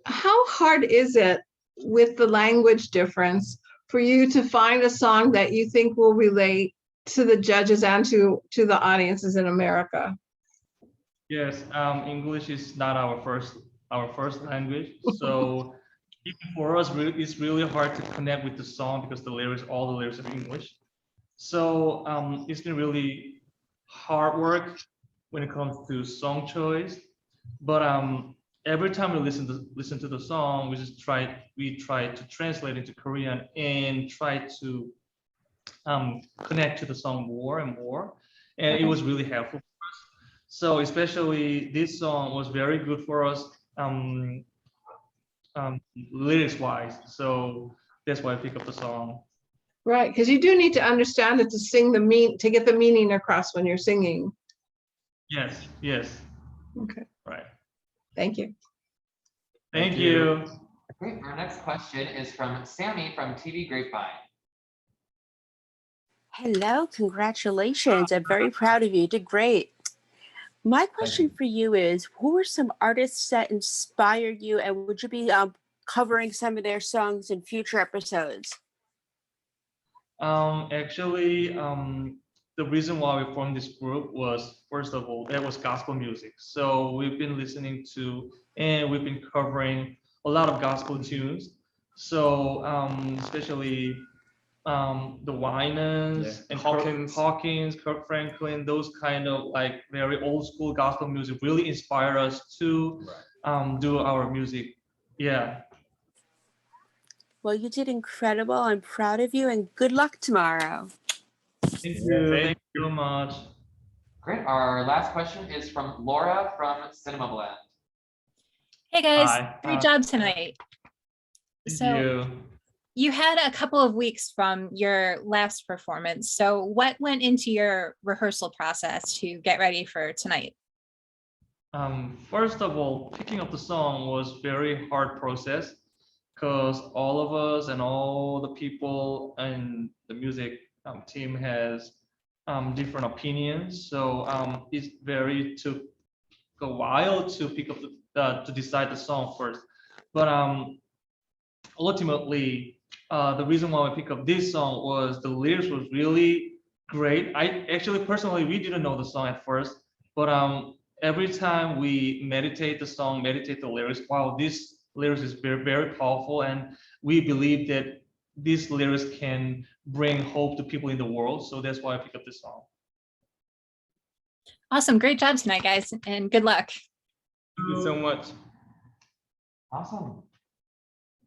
How hard is it with the language difference for you to find a song that you think will relate to the judges and to the audiences in America? Yes, English is not our first language, so even for us, it's really hard to connect with the song because all the lyrics are English. So it's been really hard work when it comes to song choice. But every time we listen to the song, we try to translate into Korean and try to connect to the song more and more, and it was really helpful for us. So especially this song was very good for us lyrics wise. So that's why I pick up the song. Right, because you do need to understand it to get the meaning across when you're singing. Yes, yes. Okay. Right. Thank you. Thank you. Okay, our next question is from Sammy from TV Grapevine. Hello, congratulations. I'm very proud of you. You did great. My question for you is, who are some artists that inspire you, and would you be covering some of their songs in future episodes? Actually, the reason why we formed this group was, first of all, that was gospel music. So we've been listening to and we've been covering a lot of gospel tunes. So especially the Winans and Hawkins, Kirk Franklin, those kind of like very old school gospel music really inspire us to do our music. Yeah. Well, you did incredible. I'm proud of you, and good luck tomorrow. Thank you. Thank you so much. Great. Our last question is from Laura from Cinema Blend. Hey guys, Hi. great job tonight. Thank You had a couple of weeks from your last performance. So what went into your rehearsal process to get ready for tonight? First of all, picking up the song was very hard process because all of us and all the people and the music team has different opinions. So it took a while to pick up to decide the song first. But ultimately, the reason why we pick up this song was the lyrics was really great. I actually personally we didn't know the song at first, but every time we meditate the lyrics, wow, this lyrics is very, very powerful, and we believe that these lyrics can bring hope to people in the world. So that's why I picked up this song. Awesome, great job tonight, guys, and good luck. Thank you so much. Awesome.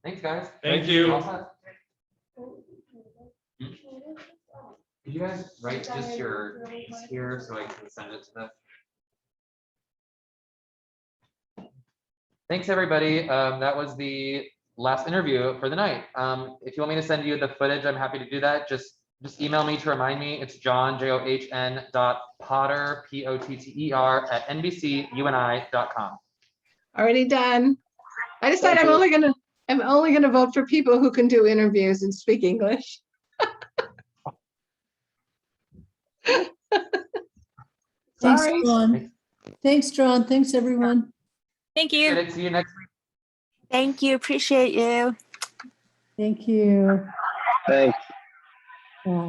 Thanks, guys. Thank you. All set? Could you guys write just your names here so I can send it to them? Thanks, everybody. That was the last interview for the night. If you want me to send you the footage, I'm happy to do that. Just email me to remind me. It's John, JOHN.Potter, POTTER @NBCUNI.com. Already done. I decided I'm only gonna vote for people who can do interviews and speak English. Thanks, Sorry. John. Thanks, John. Thanks, everyone. Thank you. Good to see you next week. Thank you. Appreciate you. Thank you. Thanks. Bye.